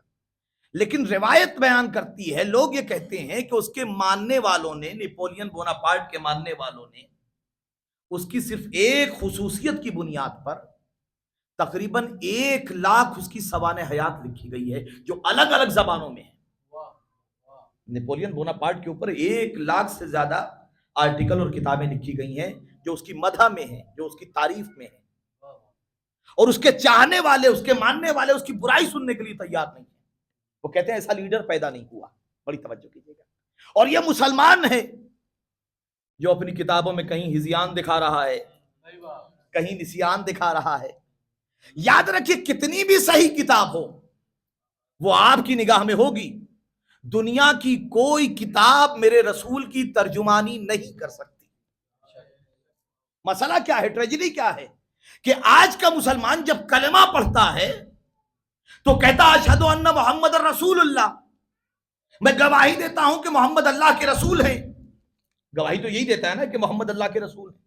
لیکن روایت بیان کرتی ہے، لوگ یہ کہتے ہیں کہ اس کے ماننے والوں نے، نیپولین بوناپارٹ کے ماننے والوں نے اس کی صرف ایک خصوصیت کی بنیاد پر تقریباً 1,00,000 اس کی سوانح حیات لکھی گئی ہے، جو الگ الگ زبانوں میں ہے۔ نیپولین بوناپارٹ کے اوپر 1,00,000 سے زیادہ آرٹیکل اور کتابیں لکھی گئی ہیں جو اس کی مدح میں ہیں، جو اس کی تعریف میں ہیں، اور اس کے چاہنے والے، اس کے ماننے والے اس کی برائی سننے کے لیے تیار نہیں ہیں۔ وہ کہتے ہیں ایسا لیڈر پیدا نہیں ہوا۔ بڑی توجہ کیجیے گا، اور یہ مسلمان ہے جو اپنی کتابوں میں کہیں ہذیان دکھا رہا ہے، کہیں نسیان دکھا رہا ہے۔ یاد رکھیے کتنی بھی صحیح کتاب ہو وہ آپ کی نگاہ میں ہوگی، دنیا کی کوئی کتاب میرے رسول کی ترجمانی نہیں کر سکتی۔ مسئلہ کیا ہے، ٹریجڈی کیا ہے کہ آج کا مسلمان جب کلمہ پڑھتا ہے تو کہتا اشہد ان محمد رسول اللہ، میں گواہی دیتا ہوں کہ محمد اللہ کے رسول ہیں۔ گواہی تو یہی دیتا ہے نا کہ محمد اللہ کے رسول ہیں،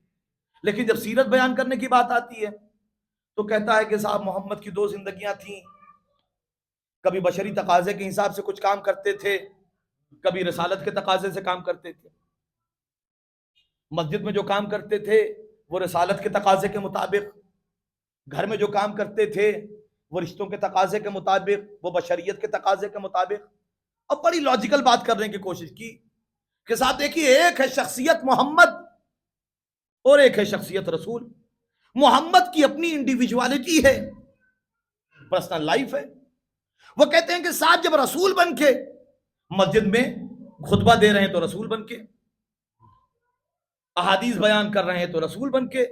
لیکن جب سیرت بیان کرنے کی بات آتی ہے تو کہتا ہے کہ صاحب محمد کی 2 زندگیاں تھیں، کبھی بشری تقاضے کے حساب سے کچھ کام کرتے تھے، کبھی رسالت کے تقاضے سے کام کرتے تھے۔ مسجد میں جو کام کرتے تھے وہ رسالت کے تقاضے کے مطابق، گھر میں جو کام کرتے تھے وہ رشتوں کے تقاضے کے مطابق، وہ بشریت کے تقاضے کے مطابق۔ اب بڑی لاجیکل بات کرنے کی کوشش کی کہ صاحب دیکھیے، ایک ہے شخصیت محمد اور ایک ہے شخصیت رسول۔ محمد کی اپنی انڈیویجوالٹی ہے، پرسنل لائف ہے۔ وہ کہتے ہیں کہ صاحب جب رسول بن کے مسجد میں خطبہ دے رہے ہیں تو رسول بن کے، احادیث بیان کر رہے ہیں تو رسول بن کے،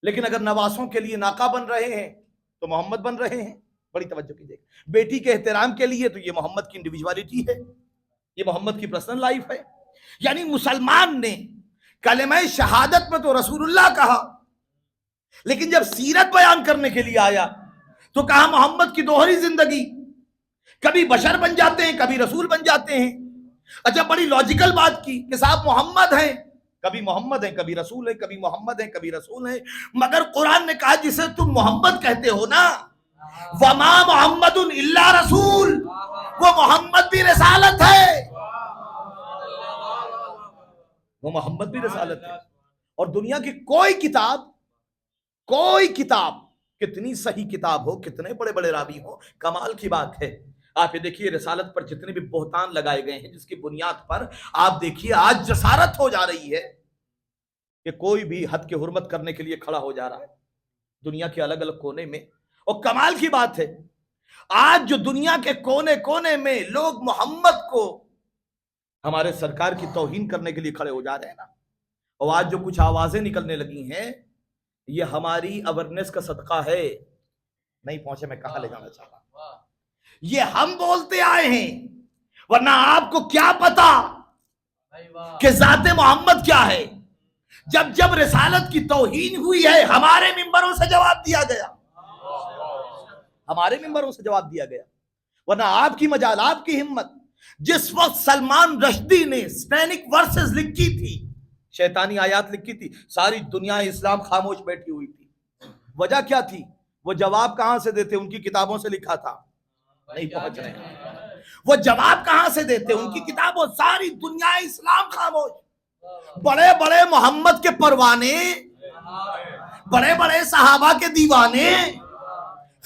لیکن اگر نواسوں کے لیے ناقہ بن رہے ہیں تو محمد بن رہے ہیں۔ بڑی توجہ کیجیے، بیٹی کے احترام کے لیے تو یہ محمد کی انڈیویجوالٹی ہے، یہ محمد کی پرسنل لائف ہے۔ یعنی مسلمان نے کلمہ شہادت میں تو رسول اللہ کہا، لیکن جب سیرت بیان کرنے کے لیے آیا تو کہا محمد کی دوہری زندگی، کبھی بشر بن جاتے ہیں، کبھی رسول بن جاتے ہیں۔ اچھا، بڑی لاجیکل بات کی کہ صاحب محمد ہیں کبھی محمد ہیں کبھی رسول ہیں، کبھی محمد ہیں کبھی رسول ہیں، مگر قرآن نے کہا جسے تم محمد کہتے ہو نا، وما محمد الا رسول، وہ محمد بھی رسالت ہے، وہ محمد بھی رسالت ہے۔ اور دنیا کی کوئی کتاب کتنی صحیح کتاب ہو، کتنے بڑے بڑے راوی ہو، کمال کی بات ہے۔ آپ یہ دیکھیے رسالت پر جتنے بھی بہتان لگائے گئے ہیں، جس کی بنیاد پر آپ دیکھیے آج جسارت ہو جا رہی ہے کہ کوئی بھی حد کی حرمت کرنے کے لیے کھڑا ہو جا رہا ہے دنیا کے الگ الگ کونے میں۔ اور کمال کی بات ہے آج جو دنیا کے کونے کونے میں لوگ محمد کو، ہمارے سرکار کی توہین کرنے کے لیے کھڑے ہو جا رہے ہیں نا، اور آج جو کچھ آوازیں نکلنے لگی ہیں، یہ ہماری اویرنس کا صدقہ ہے۔ نہیں پہنچے میں کہاں لے جانا چاہتا، یہ ہم بولتے آئے ہیں، ورنہ آپ کو کیا پتا کہ ذات محمد کیا ہے؟ جب رسالت کی توہین ہوئی ہے، ہمارے ممبروں سے جواب دیا گیا، ہمارے ممبروں سے جواب دیا گیا، ورنہ آپ کی مجال، آپ کی ہمت۔ جس وقت سلمان رشدی نے اسٹینک ورسز لکھی تھی، شیطانی آیات لکھی تھی، ساری دنیا اسلام خاموش بیٹھی ہوئی تھی۔ وجہ کیا تھی؟ وہ جواب کہاں سے دیتے؟ ان کی کتابوں سے لکھا تھا، نہیں پہنچ رہے ہیں۔ وہ جواب کہاں سے دیتے؟ ان کی کتابوں، ساری دنیا اسلام خاموش۔ بڑے بڑے محمد کے پروانے، بڑے بڑے صحابہ کے دیوانے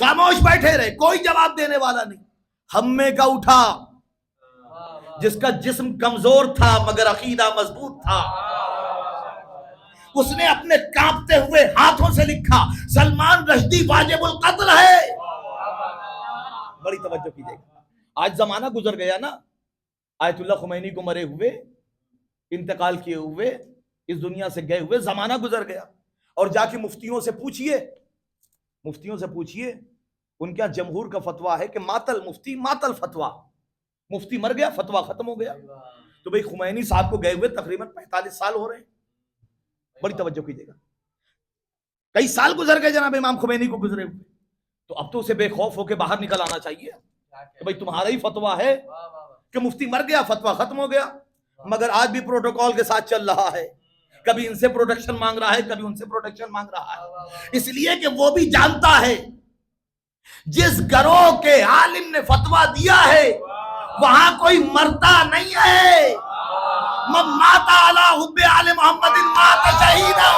خاموش بیٹھے رہے، کوئی جواب دینے والا نہیں۔ ہم میں کا اٹھا، جس کا جسم کمزور تھا مگر عقیدہ مضبوط تھا، اس نے اپنے کانپتے ہوئے ہاتھوں سے لکھا سلمان رشدی واجب القتل ہے۔ بڑی توجہ کیجیے گا، آج زمانہ گزر گیا نا، آیت اللہ خمینی کو مرے ہوئے، انتقال کیے ہوئے، اس دنیا سے گئے ہوئے زمانہ گزر گیا۔ اور جا کے مفتیوں سے پوچھئے ان کا جمہور کا فتویٰ ہے کہ ماتل مفتی ماتل فتویٰ، مفتی مر گیا فتویٰ ختم ہو گیا۔ تو بھئی خمینی صاحب کو گئے ہوئے تقریباً 45 سال ہو رہے ہیں، بڑی توجہ کیجیے گا، کئی سال گزر گئے جناب امام خمینی کو گزرے ہوئے، تو اب تو اسے بے خوف ہو کے باہر نکل آنا چاہیے کہ بھئی تمہارا ہی فتویٰ ہے کہ مفتی مر گیا فتویٰ ختم ہو گیا، مگر آج بھی پروٹوکول کے ساتھ چل رہا ہے، کبھی ان سے پروٹیکشن مانگ رہا ہے، کبھی ان سے پروٹیکشن مانگ رہا ہے، اس لیے کہ وہ بھی جانتا ہے جس گروہ کے عالم نے فتویٰ دیا ہے وہاں کوئی مرتا نہیں ہے۔ من مات علی حب آل محمد مات شہیدا۔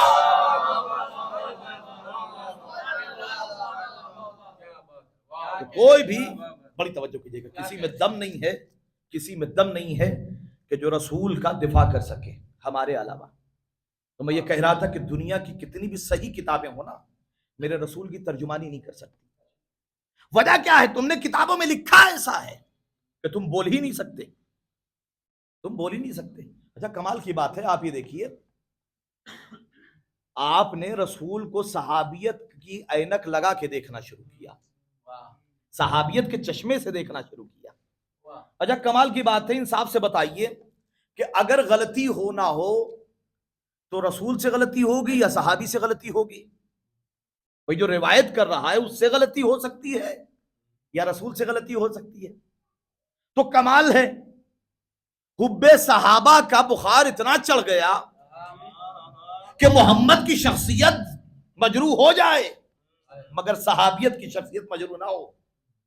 تو کوئی بھی، بڑی توجہ کیجیے گا، کسی میں دم نہیں ہے کہ جو رسول کا دفاع کر سکے ہمارے علاوہ۔ تو میں یہ کہہ رہا تھا کہ دنیا کی کتنی بھی صحیح کتابیں ہو نا، میرے رسول کی ترجمانی نہیں کر سکتی۔ وجہ کیا ہے؟ تم نے کتابوں میں لکھا ایسا ہے کہ تم بول ہی نہیں سکتے۔ اچھا کمال کی بات ہے، آپ یہ دیکھیے، آپ نے رسول کو صحابیت کی عینک لگا کے دیکھنا شروع کیا، صحابیت کے چشمے سے دیکھنا شروع کیا۔ اچھا کمال کی بات ہے، انصاف سے بتائیے کہ اگر غلطی ہو نہ ہو تو رسول سے غلطی ہوگی یا صحابی سے غلطی ہوگی؟ بھئی جو روایت کر رہا ہے اس سے غلطی ہو سکتی ہے یا رسول سے غلطی ہو سکتی ہے؟ تو کمال ہے، حب صحابہ کا بخار اتنا چڑھ گیا کہ محمد کی شخصیت مجروح ہو جائے مگر صحابیت کی شخصیت مجروح نہ ہو۔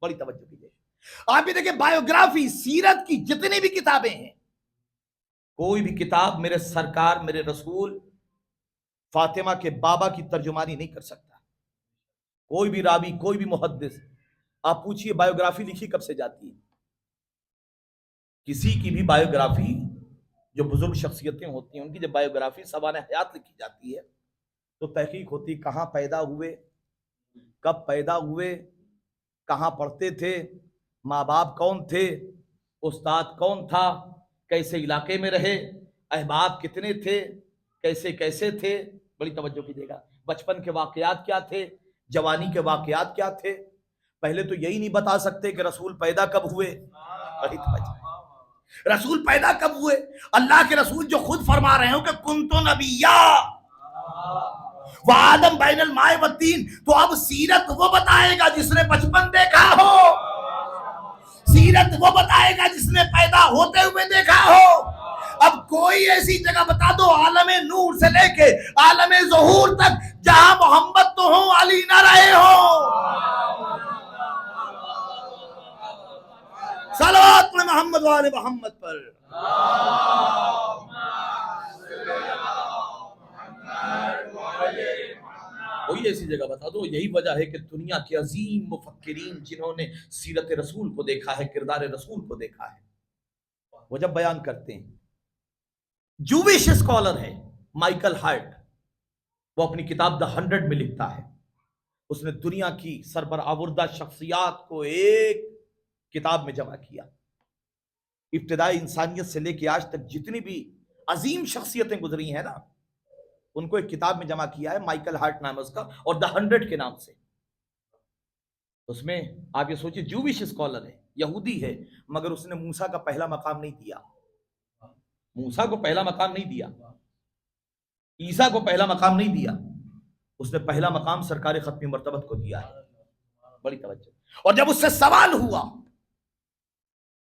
بڑی توجہ کیجیے، آپ یہ دیکھیں بایوگرافی، سیرت کی جتنی بھی کتابیں ہیں، کوئی بھی کتاب میرے سرکار میرے رسول فاطمہ کے بابا کی ترجمانی نہیں کر سکتا۔ کوئی بھی راوی، کوئی بھی محدث، آپ پوچھئے بایوگرافی لکھی کب سے جاتی ہے؟ کسی کی بھی بایوگرافی، جو بزرگ شخصیتیں ہوتی ہیں ان کی جب بایوگرافی سوانح حیات لکھی جاتی ہے تو تحقیق ہوتی، کہاں پیدا ہوئے، کب پیدا ہوئے، کہاں پڑھتے تھے، ماں باپ کون تھے، استاد کون تھا، کیسے علاقے میں رہے، احباب کتنے تھے، کیسے تھے۔ بڑی توجہ کیجیے گا، بچپن کے واقعات کیا تھے، جوانی کے واقعات کیا تھے۔ پہلے تو یہی نہیں بتا سکتے کہ رسول پیدا کب ہوئے۔ رسول پیدا کب ہوئے؟ اللہ کے رسول جو خود فرما رہے ہوں کہ کنتو نبیّا وآدم بین الماء والطین، تو اب سیرت وہ بتائے گا جس نے بچپن دیکھا ہو، سیرت وہ بتائے گا جس نے پیدا ہوتے ہوئے دیکھا ہو۔ اب کوئی ایسی جگہ بتا دو عالم سے لے کے عالم ظہور تک جہاں محمد تو ہوں علی نہ رہے ہوں. صلوات محمد والے محمد پر. کوئی ایسی جگہ بتا دو. یہی وجہ ہے کہ دنیا کے عظیم مفکرین جنہوں نے سیرت رسول کو دیکھا ہے، کردار رسول کو دیکھا ہے، وہ جب بیان کرتے ہیں، جویش اسکالر ہے مائیکل ہارٹ، وہ اپنی کتاب دا 100 میں لکھتا ہے، اس نے دنیا کی سربراہ شخصیات کو ایک کتاب میں جمع کیا. ابتدائی انسانیت سے لے کے آج تک جتنی بھی عظیم شخصیتیں گزری ہیں نا، ان کو ایک کتاب میں جمع کیا ہے، مائیکل ہارٹ نام ہے اس کا، اور دا 100 کے نام سے. اس میں آپ یہ سوچیں، جویش اسکالر ہے، یہودی ہے، مگر اس نے موسیٰ کا پہلا مقام نہیں دیا. موسیٰ کو پہلا مقام نہیں دیا، عیسیٰ کو پہلا مقام نہیں دیا، اس نے پہلا مقام سرکار ختم مرتبت کو دیا ہے. بڑی توجہ. اور جب اس سے سوال ہوا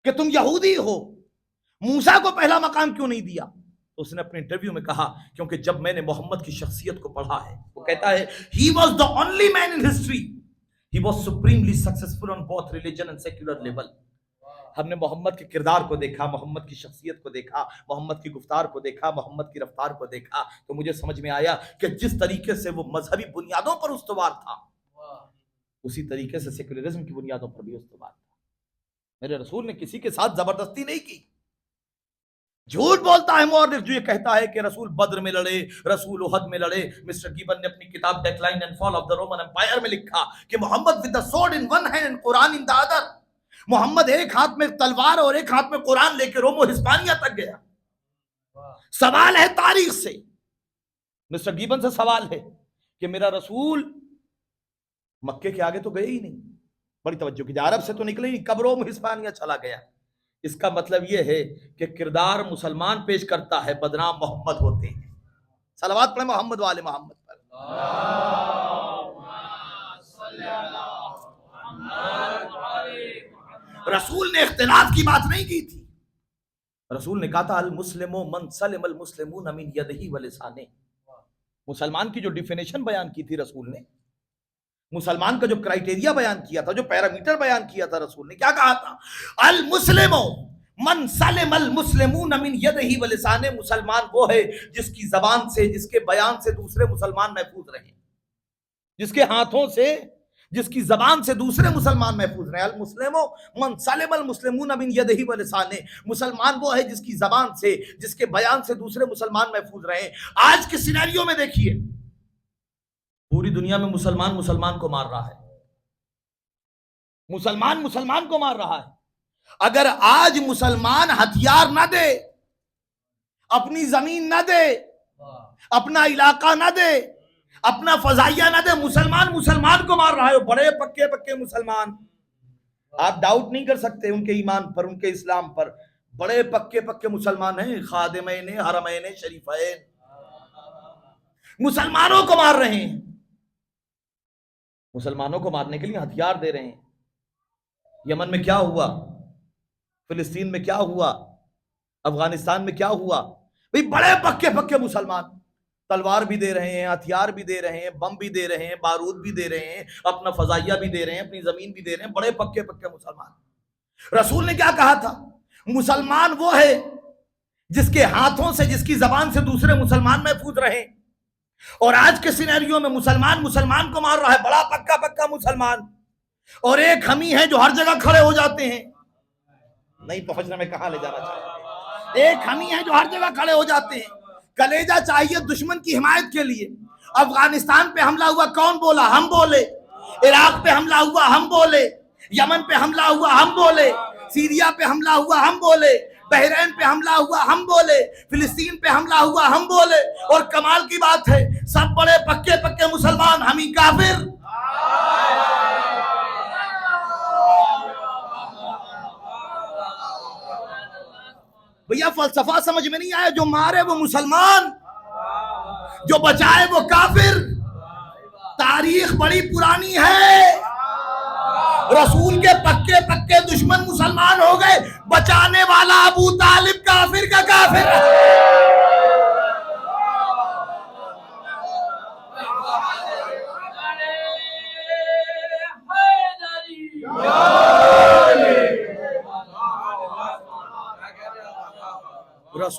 کہ تم یہودی ہو، موسیٰ کو پہلا مقام کیوں نہیں دیا، تو اس نے اپنے انٹرویو میں کہا کیونکہ جب میں نے محمد کی شخصیت کو پڑھا ہے، وہ کہتا ہے he was the only man in history, he was supremely successful on both religion and secular level. ہم نے محمد کے کردار کو دیکھا، محمد کی شخصیت کو دیکھا، محمد کی گفتار کو دیکھا، محمد کی رفتار کو دیکھا، تو مجھے سمجھ میں آیا کہ جس طریقے سے وہ مذہبی بنیادوں پر استوار تھا، اسی طریقے سے سیکولرزم کی بنیادوں پر بھی استوار تھا. میرے رسول نے کسی کے ساتھ زبردستی نہیں کی. جھوٹ بولتا ہے مورخ جو یہ کہتا ہے کہ رسول بدر میں لڑے، رسول احد میں لڑے. مسٹر گیبن نے اپنی کتاب decline and fall of the Roman empire میں لکھا کہ محمد with the sword in one hand and Quran in the other. محمد ایک ہاتھ میں تلوار اور ایک ہاتھ میں قرآن لے کے روم و ہسپانیہ تک گیا. سوال ہے تاریخ سے، مسٹر گیبن سے سوال ہے کہ میرا رسول مکے کے آگے تو گئے ہی نہیں. بڑی توجہ کی، عرب سے تو نکلے ہی، کب روم ہسپانیہ چلا گیا. اس کا مطلب یہ ہے کہ کردار مسلمان پیش کرتا ہے، بدنام محمد ہوتے ہیں. صلوات پڑھیں محمد والے محمد پر. رسول نے اختلاف کی بات نہیں کی تھی. رسول نے کہا تھا المسلم من سلم المسلمون من یدہ ولسانہ. مسلمان کی جو ڈیفینیشن بیان کی تھی رسول نے، مسلمان کا جو کرائیٹیریا بیان کیا تھا، جو پیرامیٹر بیان کیا تھا رسول نے، کیا کہا تھا؟ المسلم من سلم المسلمون من یدہ ولسانہ. مسلمان وہ ہے جس کی زبان سے، جس کے بیان سے دوسرے مسلمان محفوظ رہیں، جس کے ہاتھوں سے، جس کی زبان سے دوسرے مسلمان محفوظ رہیں. المسلم من سلم المسلمون من یدہ ولسانہ. مسلمان وہ ہے جس کی زبان سے، جس کے بیان سے دوسرے مسلمان محفوظ رہیں. آج کے سینیریو میں دیکھیے، پوری دنیا میں مسلمان مسلمان کو مار رہا ہے، مسلمان مسلمان کو مار رہا ہے. اگر آج مسلمان ہتھیار نہ دے، اپنی زمین نہ دے، اپنا علاقہ نہ دے، اپنا فضائیہ نہ دے، مسلمان مسلمان کو مار رہا ہے. بڑے پکے پکے مسلمان، آپ ڈاؤٹ نہیں کر سکتے ان کے ایمان پر، ان کے اسلام پر. بڑے پکے پکے مسلمان ہیں، خادمین حرمین شریفین، مسلمانوں کو مار رہے ہیں، مسلمانوں کو مارنے کے لیے ہتھیار دے رہے ہیں. یمن میں کیا ہوا، فلسطین میں کیا ہوا، افغانستان میں کیا ہوا؟ بھئی بڑے پکے پکے مسلمان تلوار بھی دے رہے ہیں، ہتھیار بھی دے رہے ہیں، بم بھی دے رہے ہیں، بارود بھی دے رہے ہیں، اپنا فضائیہ بھی دے رہے ہیں، اپنی زمین بھی دے رہے ہیں. بڑے پکے پکے مسلمان. رسول نے کیا کہا تھا؟ مسلمان وہ ہے جس کے ہاتھوں سے، جس کی زبان سے دوسرے مسلمان محفوظ رہیں. اور آج کے سینیریو میں مسلمان مسلمان کو مار رہا ہے، بڑا پکا پکا مسلمان. اور ایک ہم ہی ہیں جو ہر جگہ کھڑے ہو جاتے ہیں. نہیں پہنچنے میں کہاں لے جانا چاہتے ہیں؟ ایک ہم ہی ہیں جو ہر جگہ کھڑے ہو جاتے ہیں. کلیجہ چاہیے دشمن کی حمایت کے لیے. افغانستان پہ حملہ ہوا، کون بولا؟ ہم بولے. عراق پہ حملہ ہوا، ہم بولے. یمن پہ حملہ ہوا، ہم بولے. سیریا پہ حملہ ہوا، ہم بولے. بحرین پہ حملہ ہوا، ہم بولے. فلسطین پہ حملہ ہوا، ہم بولے. اور کمال کی بات ہے، سب بڑے پکے پکے مسلمان، ہم ہی کافر. بھیا فلسفہ سمجھ میں نہیں آیا؟ جو مارے وہ مسلمان، جو بچائے وہ کافر. تاریخ بڑی پرانی ہے. رسول کے پکے پکے دشمن مسلمان ہو گئے، بچانے والا ابو طالب کافر کا کافر.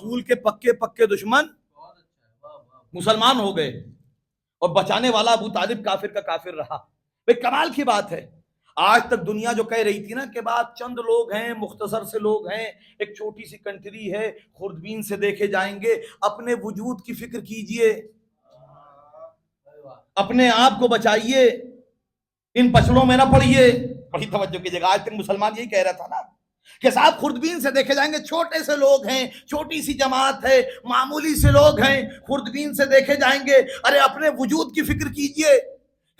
رسول کے پکے پکے دشمن مسلمان ہو گئے اور بچانے والا ابو طالب کافر کا کافر رہا. بھئی کمال کی بات ہے. آج تک دنیا جو کہہ رہی تھی نا کہ بعد چند لوگ ہیں، مختصر سے لوگ ہیں، ایک چھوٹی سی کنٹری ہے، خوردبین سے دیکھے جائیں گے. اپنے وجود کی فکر کیجئے، اپنے آپ کو بچائیے، ان پچڑوں میں نہ پڑیے. بڑی توجہ کیجیے گا. آج تک مسلمان یہی کہہ رہا تھا نا کہ صاحب خوردبین سے دیکھے جائیں گے، چھوٹے سے لوگ ہیں، چھوٹی سی جماعت ہے، معمولی سے لوگ ہیں، خوردبین سے دیکھے جائیں گے. ارے اپنے وجود کی فکر کیجئے،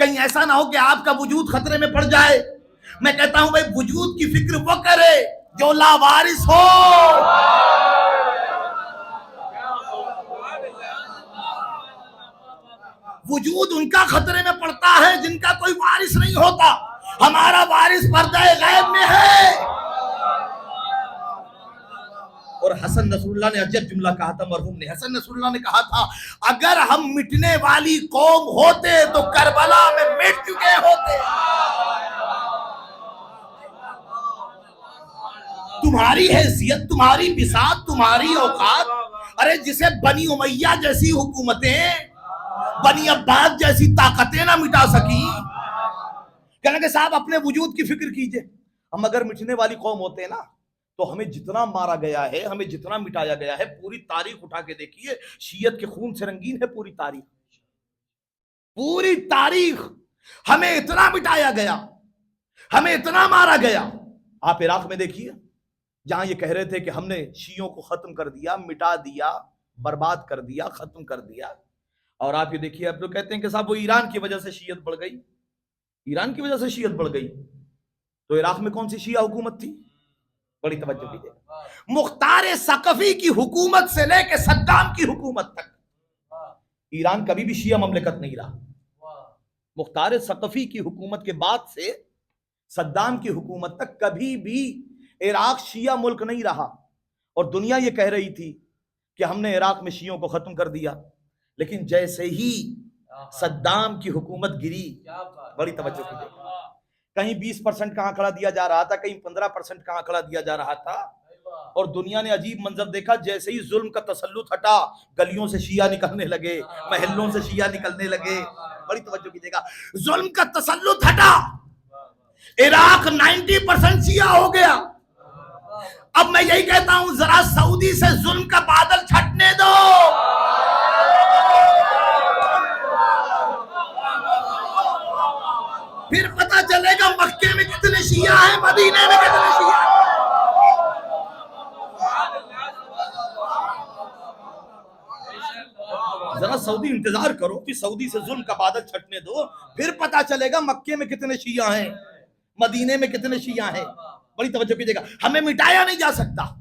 کہیں ایسا نہ ہو کہ آپ کا وجود خطرے میں پڑ جائے. میں کہتا ہوں بھائی وجود کی فکر وہ کرے جو لاوارث ہو. وجود ان کا خطرے میں پڑتا ہے جن کا کوئی وارث نہیں ہوتا. ہمارا وارث پردہ غیب میں ہے. اور حسن نصر اللہ نے عجب جملہ کہا تھا مرحوم نے. حسن نصر اللہ نے کہا تھا اگر ہم مٹنے والی قوم ہوتے تو کربلا میں مٹ چکے ہوتے. تمہاری حیثیت، تمہاری بساط، تمہاری اوقات، ارے جسے بنی امیہ جیسی حکومتیں، بنی عباس جیسی طاقتیں نہ مٹا سکیں. کہنے کہ صاحب اپنے وجود کی فکر کیجئے. ہم اگر مٹنے والی قوم ہوتے نا تو ہمیں جتنا مارا گیا ہے، ہمیں جتنا مٹایا گیا ہے، پوری تاریخ اٹھا کے دیکھیے، شیعت کے خون سے رنگین ہے پوری تاریخ. پوری تاریخ ہمیں اتنا مٹایا گیا، ہمیں اتنا مارا گیا. آپ عراق میں دیکھیے جہاں یہ کہہ رہے تھے کہ ہم نے شیعوں کو ختم کر دیا، مٹا دیا، برباد کر دیا، ختم کر دیا. اور آپ یہ دیکھیے اب لوگ کہتے ہیں کہ صاحب وہ ایران کی وجہ سے شیعت بڑھ گئی، ایران کی وجہ سے شیعت بڑھ گئی. تو عراق میں کون سی شیعہ حکومت تھی؟ بڑی توجہ کیجیے. مختار ثقفی کی حکومت سے لے کے صدام کی حکومت تک ایران کبھی بھی شیعہ مملکت نہیں رہا. مختار ثقفی کی حکومت کے بعد سے صدام کی حکومت تک کبھی بھی عراق شیعہ ملک نہیں رہا. اور دنیا یہ کہہ رہی تھی کہ ہم نے عراق میں شیعوں کو ختم کر دیا. لیکن جیسے ہی صدام کی حکومت گری، بڑی توجہ کیجیے، کہیں 20% کا آنکڑا دیا جا رہا تھا، کہیں 15% کا آنکڑا دیا جا رہا تھا. اور دنیا نے عجیب منظر دیکھا، جیسے ہی ظلم کا تسلط ہٹا گلیوں سے شیعہ نکلنے لگے، محلوں سے شیعہ نکلنے لگے. بڑی توجہ کیجیے گا. ظلم کا تسلط ہٹا، عراق 90% شیعہ ہو گیا. اب میں یہی کہتا ہوں ذرا سعودی سے ظلم کا بادل چھٹنے دو. پھر پتہ چلے گا مکے میں کتنے شیعہ ہیں، مدینے میں کتنے شیعہ ہیں. ذرا سعودی انتظار کرو کہ سعودی سے ظلم کا بادل چھٹنے دو، پھر پتہ چلے گا مکے میں کتنے شیعہ ہیں، مدینے میں کتنے شیعہ ہیں. بڑی توجہ کیجیے گا. ہمیں مٹایا نہیں جا سکتا.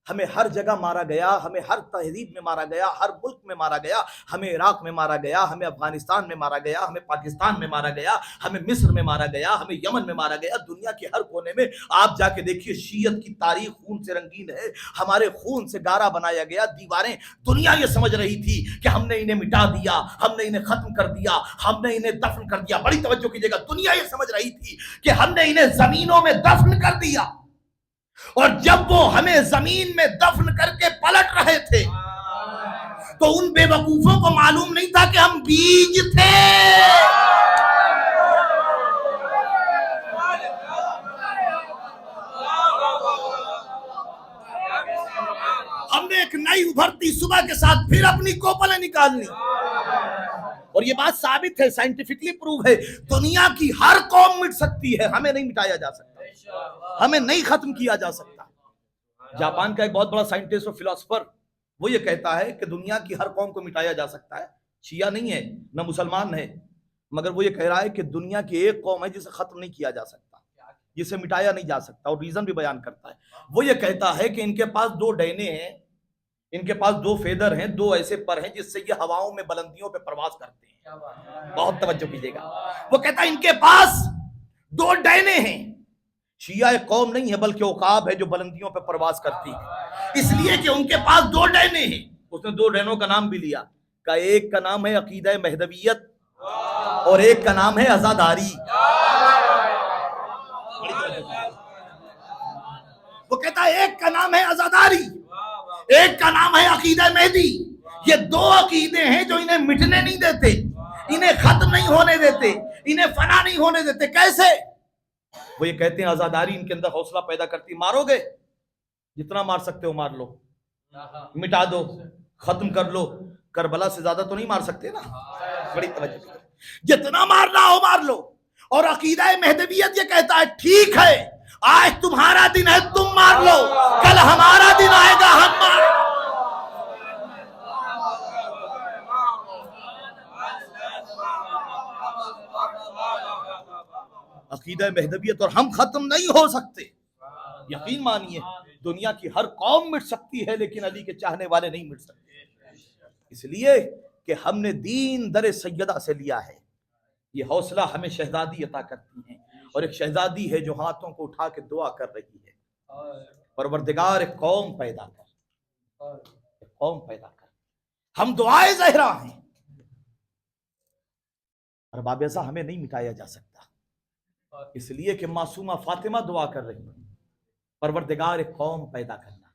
ہمیں ہر جگہ مارا گیا، ہمیں ہر تہذیب میں مارا گیا، ہر ملک میں مارا گیا. ہمیں عراق میں مارا گیا، ہمیں افغانستان میں مارا گیا، ہمیں پاکستان میں مارا گیا، ہمیں مصر میں مارا گیا، ہمیں یمن میں مارا گیا. دنیا کے ہر کونے میں آپ جا کے دیکھیے شیعت کی تاریخ خون سے رنگین ہے. ہمارے خون سے گارا بنایا گیا دیواریں. دنیا یہ سمجھ رہی تھی کہ ہم نے انہیں مٹا دیا، ہم نے انہیں ختم کر دیا، ہم نے انہیں دفن کر دیا. بڑی توجہ کیجیے گا. دنیا یہ سمجھ رہی تھی کہ ہم نے انہیں زمینوں میں دفن کر دیا. اور جب وہ ہمیں زمین میں دفن کر کے پلٹ رہے تھے تو ان بے وقوفوں کو معلوم نہیں تھا کہ ہم بیج تھے. ہم نے ایک نئی ابھرتی صبح کے ساتھ پھر اپنی کوپلیں نکال لی. اور یہ بات ثابت ہے، سائنٹیفکلی پروو ہے. دنیا کی ہر قوم مٹ سکتی ہے، ہمیں نہیں مٹایا جا سکتا، ہمیں نہیں ختم کیا جا سکتا. جاپان کا ایک بہت بڑا سائنٹسٹ اور فلاسفر وہ یہ کہتا ہے کہ دنیا کی ہر قوم کو مٹایا جا سکتا ہے. شیعہ نہیں ہے، نہ مسلمان ہے، مگر وہ یہ کہہ رہا ہے کہ دنیا کی ایک قوم ہے جسے ختم نہیں کیا جا سکتا، جسے مٹایا نہیں جا سکتا. اور ریزن بھی بیان کرتا ہے. وہ یہ کہتا ہے کہ ان کے پاس 2 ڈینے ہیں، ان کے پاس 2 فیدر ہیں، 2 ایسے پر ہیں جس سے یہ ہواؤں میں بلندیوں پہ پرواز کرتے ہیں. بہت توجہ کیجیے گا. وہ کہتا ہے ان کے پاس 2 ڈینے ہیں. شیعہ ایک قوم نہیں ہے بلکہ عقاب ہے جو بلندیوں پہ پرواز کرتی ہے، اس لیے کہ ان کے پاس 2 ڈینے ہیں. اس نے 2 ڈینوں کا نام بھی لیا، کہ ایک کا نام ہے عقیدہ مہدویت اور ایک کا نام ہے عزاداری. وہ کہتا ہے ایک کا نام ہے عزاداری، ایک کا نام ہے عقیدہ مہدی. یہ دو عقیدے ہیں جو انہیں مٹنے نہیں دیتے, انہیں ختم نہیں ہونے دیتے, انہیں فنا نہیں ہونے دیتے. کیسے؟ وہ یہ کہتے ہیں آزاداری ان کے اندر حوصلہ پیدا کرتی. مارو گے, جتنا مار سکتے ہو مار لو, مٹا دو, ختم کر لو. کربلا سے زیادہ تو نہیں مار سکتے نا. بڑی توجہ, جتنا مارنا ہو مار لو. اور عقیدہ مہدویت یہ کہتا ہے ٹھیک ہے آج تمہارا دن ہے تم مار لو, کل ہمارا دن آئے گا ہم مار. عقیدہ مہدویت اور ہم ختم نہیں ہو سکتے. یقین مانیے دنیا کی ہر قوم مٹ سکتی ہے لیکن علی کے چاہنے والے نہیں مٹ سکتے. اس لیے کہ ہم نے دین در سیدہ سے لیا ہے. یہ حوصلہ ہمیں شہزادی عطا کرتی ہیں, اور ایک شہزادی ہے جو ہاتھوں کو اٹھا کے دعا کر رہی ہے, پروردگار ایک قوم پیدا کر, ایک قوم پیدا کر. ہم دعائے زہرا ہیں, اور باب ازا ہمیں نہیں مٹایا جا سکتا, اس لیے کہ معصومہ فاطمہ دعا کر رہی ہیں پروردگار ایک قوم پیدا کرنا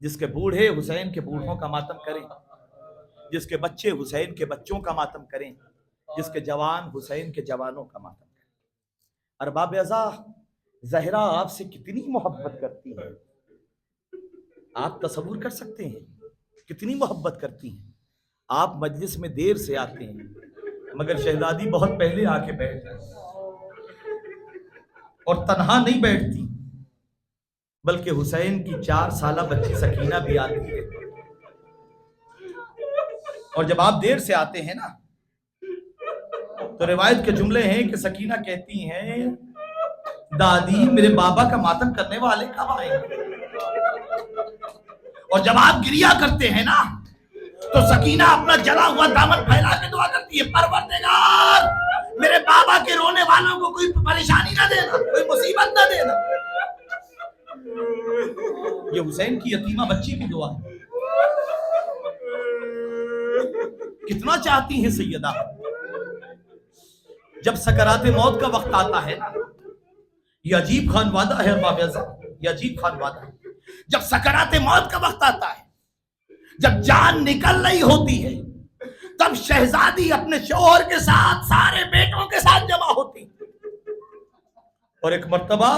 جس کے بوڑھے حسین کے بوڑھوں کا ماتم کریں, جس کے بچے حسین کے بچوں کا ماتم کریں, جس کے جوان حسین کے جوانوں کا ماتم کریں. ارباب ازا زہرا آپ سے کتنی محبت کرتی ہے, آپ تصور کر سکتے ہیں کتنی محبت کرتی ہیں. آپ مجلس میں دیر سے آتے ہیں مگر شہزادی بہت پہلے آ کے بیٹھ جاتی, اور تنہا نہیں بیٹھتی بلکہ حسین کی 4 سالہ بچی سکینہ بھی آتی ہے. اور جب آپ دیر سے آتے ہیں نا تو روایت کے جملے ہیں کہ سکینہ کہتی ہیں دادی میرے بابا کا ماتم کرنے والے کب آئیں گے. اور جب آپ گریا کرتے ہیں نا تو سکینہ اپنا جلا ہوا دامن پھیلا کے دعا کرتی ہے پروردگار میرے بابا کے رونے والوں کو کوئی پریشانی نہ دینا, کوئی مصیبت نہ دینا. یہ حسین کی یتیمہ بچی کی دعا ہے. کتنا چاہتی ہیں سیدہ. جب سکرات موت کا وقت آتا ہے نا, یہ عجیب خان وعدہ ہے باب ازا, یہ عجیب خان وعدہ ہے. جب سکرات موت کا وقت آتا ہے, جب جان نکل رہی ہوتی ہے, تب شہزادی اپنے شوہر کے ساتھ سارے بیٹوں کے ساتھ جمع ہوتی, اور ایک مرتبہ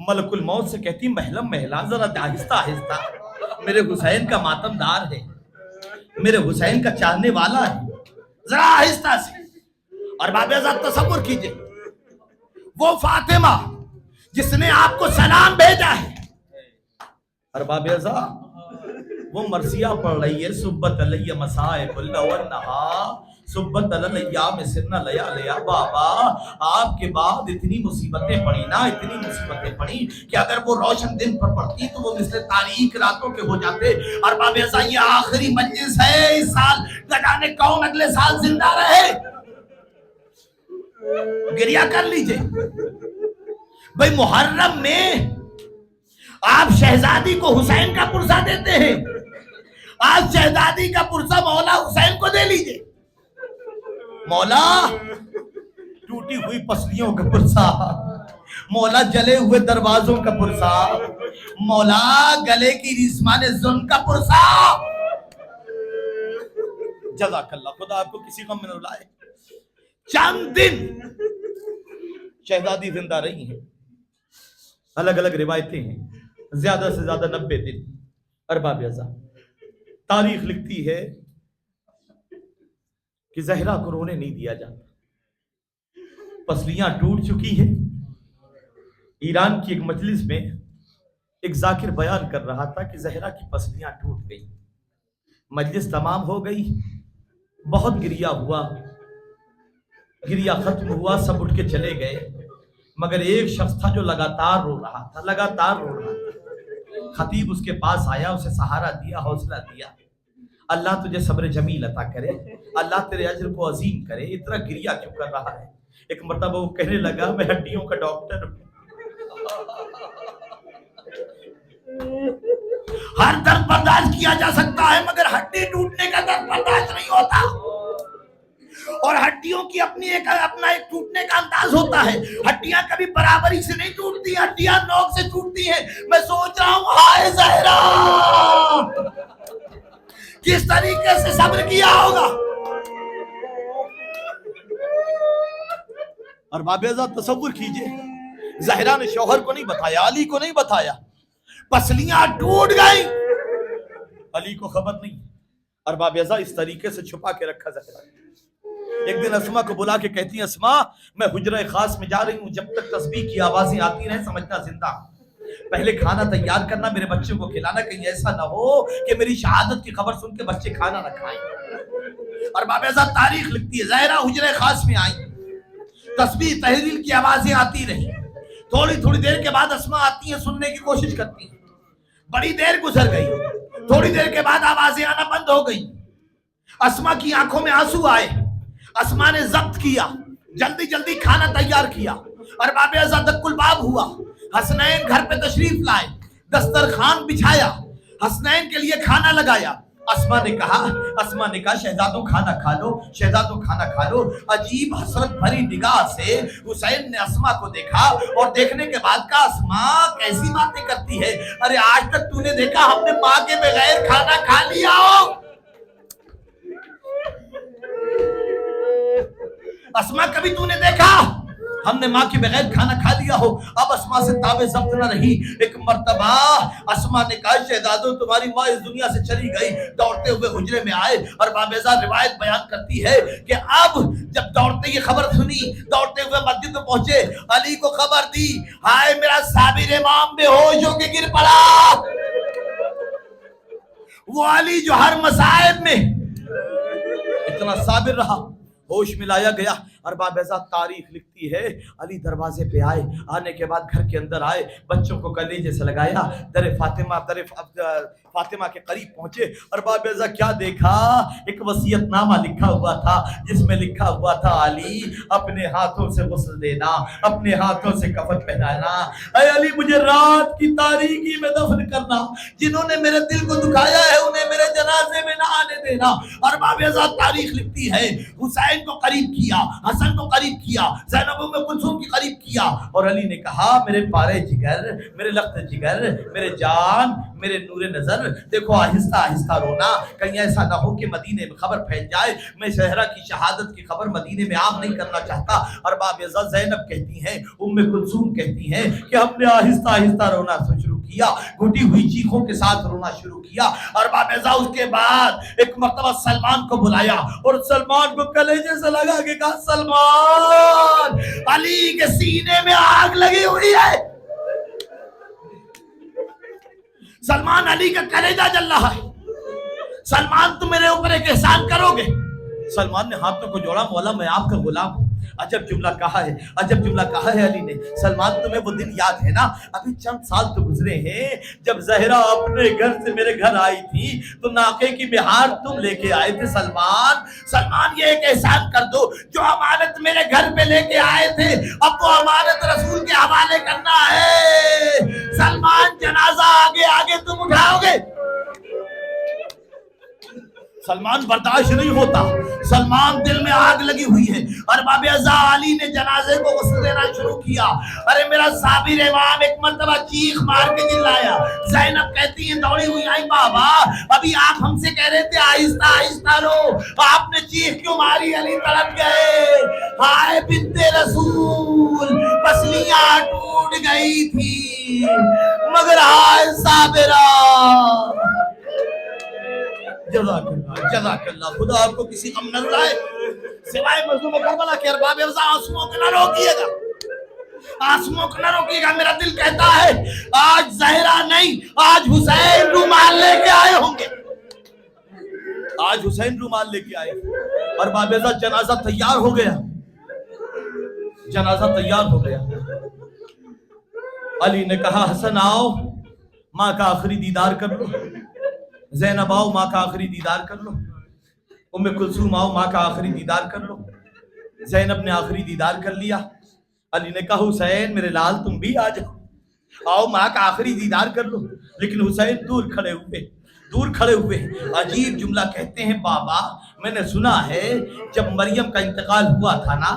ملک الموت سے کہتی محلم محلا ذرا آہستہ آہستہ, میرے حسین کا ماتم دار ہے, میرے حسین کا چاہنے والا ہے, ذرا آہستہ سے. اور باب ازا تصور کیجئے وہ فاطمہ جس نے آپ کو سلام بھیجا ہے, اور باب ازا وہ مرثیہ پڑھ رہی ہے سبت علیہ مسائب اللہ والنہا سبت علیہ میں سرنا لیا لیا. بابا آپ کے بعد اتنی مصیبتیں پڑی نا, اتنی مصیبتیں پڑی کہ اگر وہ روشن دن پر پڑتی تو وہ مثل تاریک راتوں کے ہو جاتے. اور باب ازا یہ آخری مجلس ہے اس سال, نہ جانے کون اگلے سال زندہ رہے. گریہ کر لیجئے بھئی. محرم میں آپ شہزادی کو حسین کا پرسہ دیتے ہیں, آج شہزادی کا پرسہ مولا حسین کو دے لیجئے. مولا ٹوٹی ہوئی پسلیوں کا پرسہ, مولا جلے ہوئے دروازوں کا پرسہ, مولا گلے کی ریسمان زن کا پرسہ. جزاک اللہ, خدا آپ کو کسی غم میں نہ رلائے. چند دن شہزادی زندہ رہی ہیں, الگ الگ روایتیں ہیں, زیادہ سے زیادہ 90 دن. ارباب ازا تاریخ لکھتی ہے کہ زہرا کو رونے نہیں دیا جاتا, پسلیاں ٹوٹ چکی ہیں. ایران کی ایک مجلس میں ایک ذاکر بیان کر رہا تھا کہ زہرا کی پسلیاں ٹوٹ گئی. مجلس تمام ہو گئی, بہت گریہ ہوا, گریہ ختم ہوا, سب اٹھ کے چلے گئے, مگر ایک شخص تھا جو لگاتار رو رہا تھا, لگاتار رو رہا تھا. خطیب اس کے پاس آیا, اسے سہارا دیا, حوصلہ دیا. اللہ تجھے صبر جمیل عطا کرے, اللہ تیرے اجر کو عظیم کرے, اتنا گریہ کیوں کر رہا ہے. ایک مرتبہ وہ کہنے لگا میں ہڈیوں کا ڈاکٹر ہوں, ہر درد برداشت کیا جا سکتا ہے مگر ہڈی ٹوٹنے کا درد برداشت نہیں ہوتا. اور ہڈیوں کی اپنا ایک ٹوٹنے کا انداز انداز ہوتا ہے. ہڈیاں کبھی برابری سے نہیں ٹوٹتی, ہڈیاں نوک سے ٹوٹتی ہیں. میں سوچ رہا ہوں ہائے زہرا کس طریقے سے صبر کیا ہوگا. اور بابیزہ تصور کیجئے, زہرا نے شوہر کو نہیں بتایا, علی کو نہیں بتایا, پسلیاں ٹوٹ گئی, علی کو خبر نہیں. اور بابیزہ اس طریقے سے چھپا کے رکھا زہرا. ایک دن اسما کو بلا کے کہتی ہیں, اسما میں حجرہ خاص میں جا رہی ہوں, جب تک تسبیح کی آوازیں آتی رہیں سمجھنا زندہ. پہلے کھانا تیار کرنا, میرے بچوں کو کھلانا, کہیں ایسا نہ ہو کہ میری شہادت کی خبر سن کے بچے کھانا نہ کھائیں. اور بابیزہ تاریخ لکھتی ہے, زہرا حجرہ خاص میں آئی, تسبیح تحلیل کی آوازیں آتی رہی. تھوڑی دیر کے بعد اسما آتی ہیں, سننے کی کوشش کرتی ہیں. بڑی دیر گزر گئی, تھوڑی دیر کے بعد آوازیں آنا بند ہو گئی. اسما کی آنکھوں میں آنسو آئے. اسما نے ضبط کیا, جلدی کھانا تیار کیا. اور بابیزہ دق الباب ہوا, حسنین گھر پہ تشریف لائے, دسترخوان بچھایا, حسنین کے لیے کھانا لگایا. اسما نے کہا شہزادوں کھانا کھا لو, شہزادوں کھانا کھا لو. عجیب حسرت بھری نگاہ سے حسین نے اسما کو دیکھا اور دیکھنے کے بعد کہا, اسما کیسی باتیں کرتی ہے, ارے آج تک تو نے دیکھا ہم نے ماں کے بغیر کھانا کھا لیا ہو؟ اسما کبھی تو نے دیکھا ہم نے ماں کے بغیر کھانا کھا لیا ہو؟ اب اسما سے تاب ضبط نہ رہی. ایک مرتبہ اسما نے کہا, شہزادوں تمہاری ماں اس دنیا سے چلی گئی. دوڑتے ہوئے حجرے میں آئے, اور بابیزہ روایت بیان کرتی ہے کہ اب جب دوڑتے یہ خبر سنی, دوڑتے ہوئے مسجد میں پہنچے, علی کو خبر دی, ہائے میرا صابر امام بے ہوش ہو کے گر پڑا. وہ علی جو ہر مصائب میں اتنا صابر رہا, ہوش میں لایا گیا. اور بابیزہ تاریخ لکھتی ہے, علی دروازے پہ آئے, آنے کے بعد گھر کے اندر آئے, بچوں کو کلیجے سے لگایا, در فاطمہ کے قریب پہنچے. اور بابیزہ کیا دیکھا, ایک وصیت نامہ لکھا ہوا تھا, جس میں لکھا ہوا تھا, علی اپنے ہاتھوں سے غسل دینا, اپنے ہاتھوں سے کفن پہنانا, اے علی مجھے رات کی تاریکی میں دفن کرنا, جنہوں نے میرے دل کو دکھایا ہے انہیں میرے جنازے میں نہ آنے دینا. اور بابیزہ تاریخ لکھتی ہے, حسین کو قریب کیا, حسن کو قریب کیا, زینب ام کلثوم کی قریب کیا. اور علی نے کہا, میرے پارے جگر, میرے لخت جگر, میرے جان, میرے نور نظر, دیکھو آہستہ آہستہ رونا, کہیں ایسا نہ ہو کہ مدینے میں خبر پھیل جائے. میں زہرا کی شہادت کی خبر مدینے میں عام نہیں کرنا چاہتا. اور بابیزہ زینب کہتی ہیں, ام کلثوم کہتی ہیں کہ ہم نے آہستہ آہستہ رونا شروع کیا, گھٹی ہوئی چیخوں کے ساتھ رونا شروع کیا. اور بابیزہ اس کے بعد ایک مرتبہ سلمان کو بلایا, اور سلمان کو کلیجے سے لگا کے کہا, سلمان علی کے سینے میں آگ لگی ہوئی ہے, سلمان علی کا کلیجہ جل رہا ہے, سلمان تم میرے اوپر ایک احسان کرو گے؟ سلمان نے ہاتھوں کو جوڑا, مولا میں آپ کا غلام ہوں. عجب جملہ کہا ہے, عجب جملہ کہا ہے علی نے. سلمان تمہیں وہ دن یاد ہے نا, ابھی چند سال تو گزرے ہیں, جب زہرا اپنے گھر سے میرے گھر آئی تھی تو ناقے کی مہار تم لے کے آئے تھے. سلمان یہ ایک احسان کر دو, جو امانت میرے گھر پہ لے کے آئے تھے اب وہ امانت رسول کے حوالے کرنا ہے. سلمان جنازہ آگے تم اٹھاؤ گے؟ سلمان برداشت نہیں ہوتا, سلمان دل میں آگ لگی ہوئی ہے. اور بابیزہ علی نے جنازے کو غسل دینا شروع کیا. ارے میرا صابر امام ایک مرتبہ چیخ مار کے چلایا. زینب کہتی ہیں دوڑی ہوئی آئی, بابا ابھی آپ ہم سے کہہ رہے تھے آہستہ آہستہ رو, آپ نے چیخ کیوں ماری؟ علی تڑپ گئے, ہائے بنت رسول پسلیاں ٹوٹ گئی تھی مگر ہائے صابرہ. جزاک اللہ, خدا آپ کو کسی غم نہ رلائے سوائے مظلوم کربلا کے. اور بابیزہ آنسوؤں کو نہ روکیے گا, آنسوؤں کو نہ روکیے گا. میرا دل کہتا ہے آج زہرا نہیں, آج حسین رومال لے کے آئے ہوں گے, آج حسین رومال لے کے آئے. اور بابیزہ جنازہ تیار ہو گیا, جنازہ تیار ہو گیا. علی نے کہا, حسن آؤ ماں کا آخری دیدار کر لو, زینب آؤ ماں کا آخری دیدار کر لو, ام کلثوم آؤ ماں کا آخری دیدار کر لو. زینب نے آخری دیدار کر لیا. علی نے کہا, حسین میرے لال تم بھی آ جاؤ, آؤ ماں کا آخری دیدار کر لو. لیکن حسین دور کھڑے ہوئے. عجیب جملہ کہتے ہیں, بابا میں نے سنا ہے جب مریم کا انتقال ہوا تھا نا,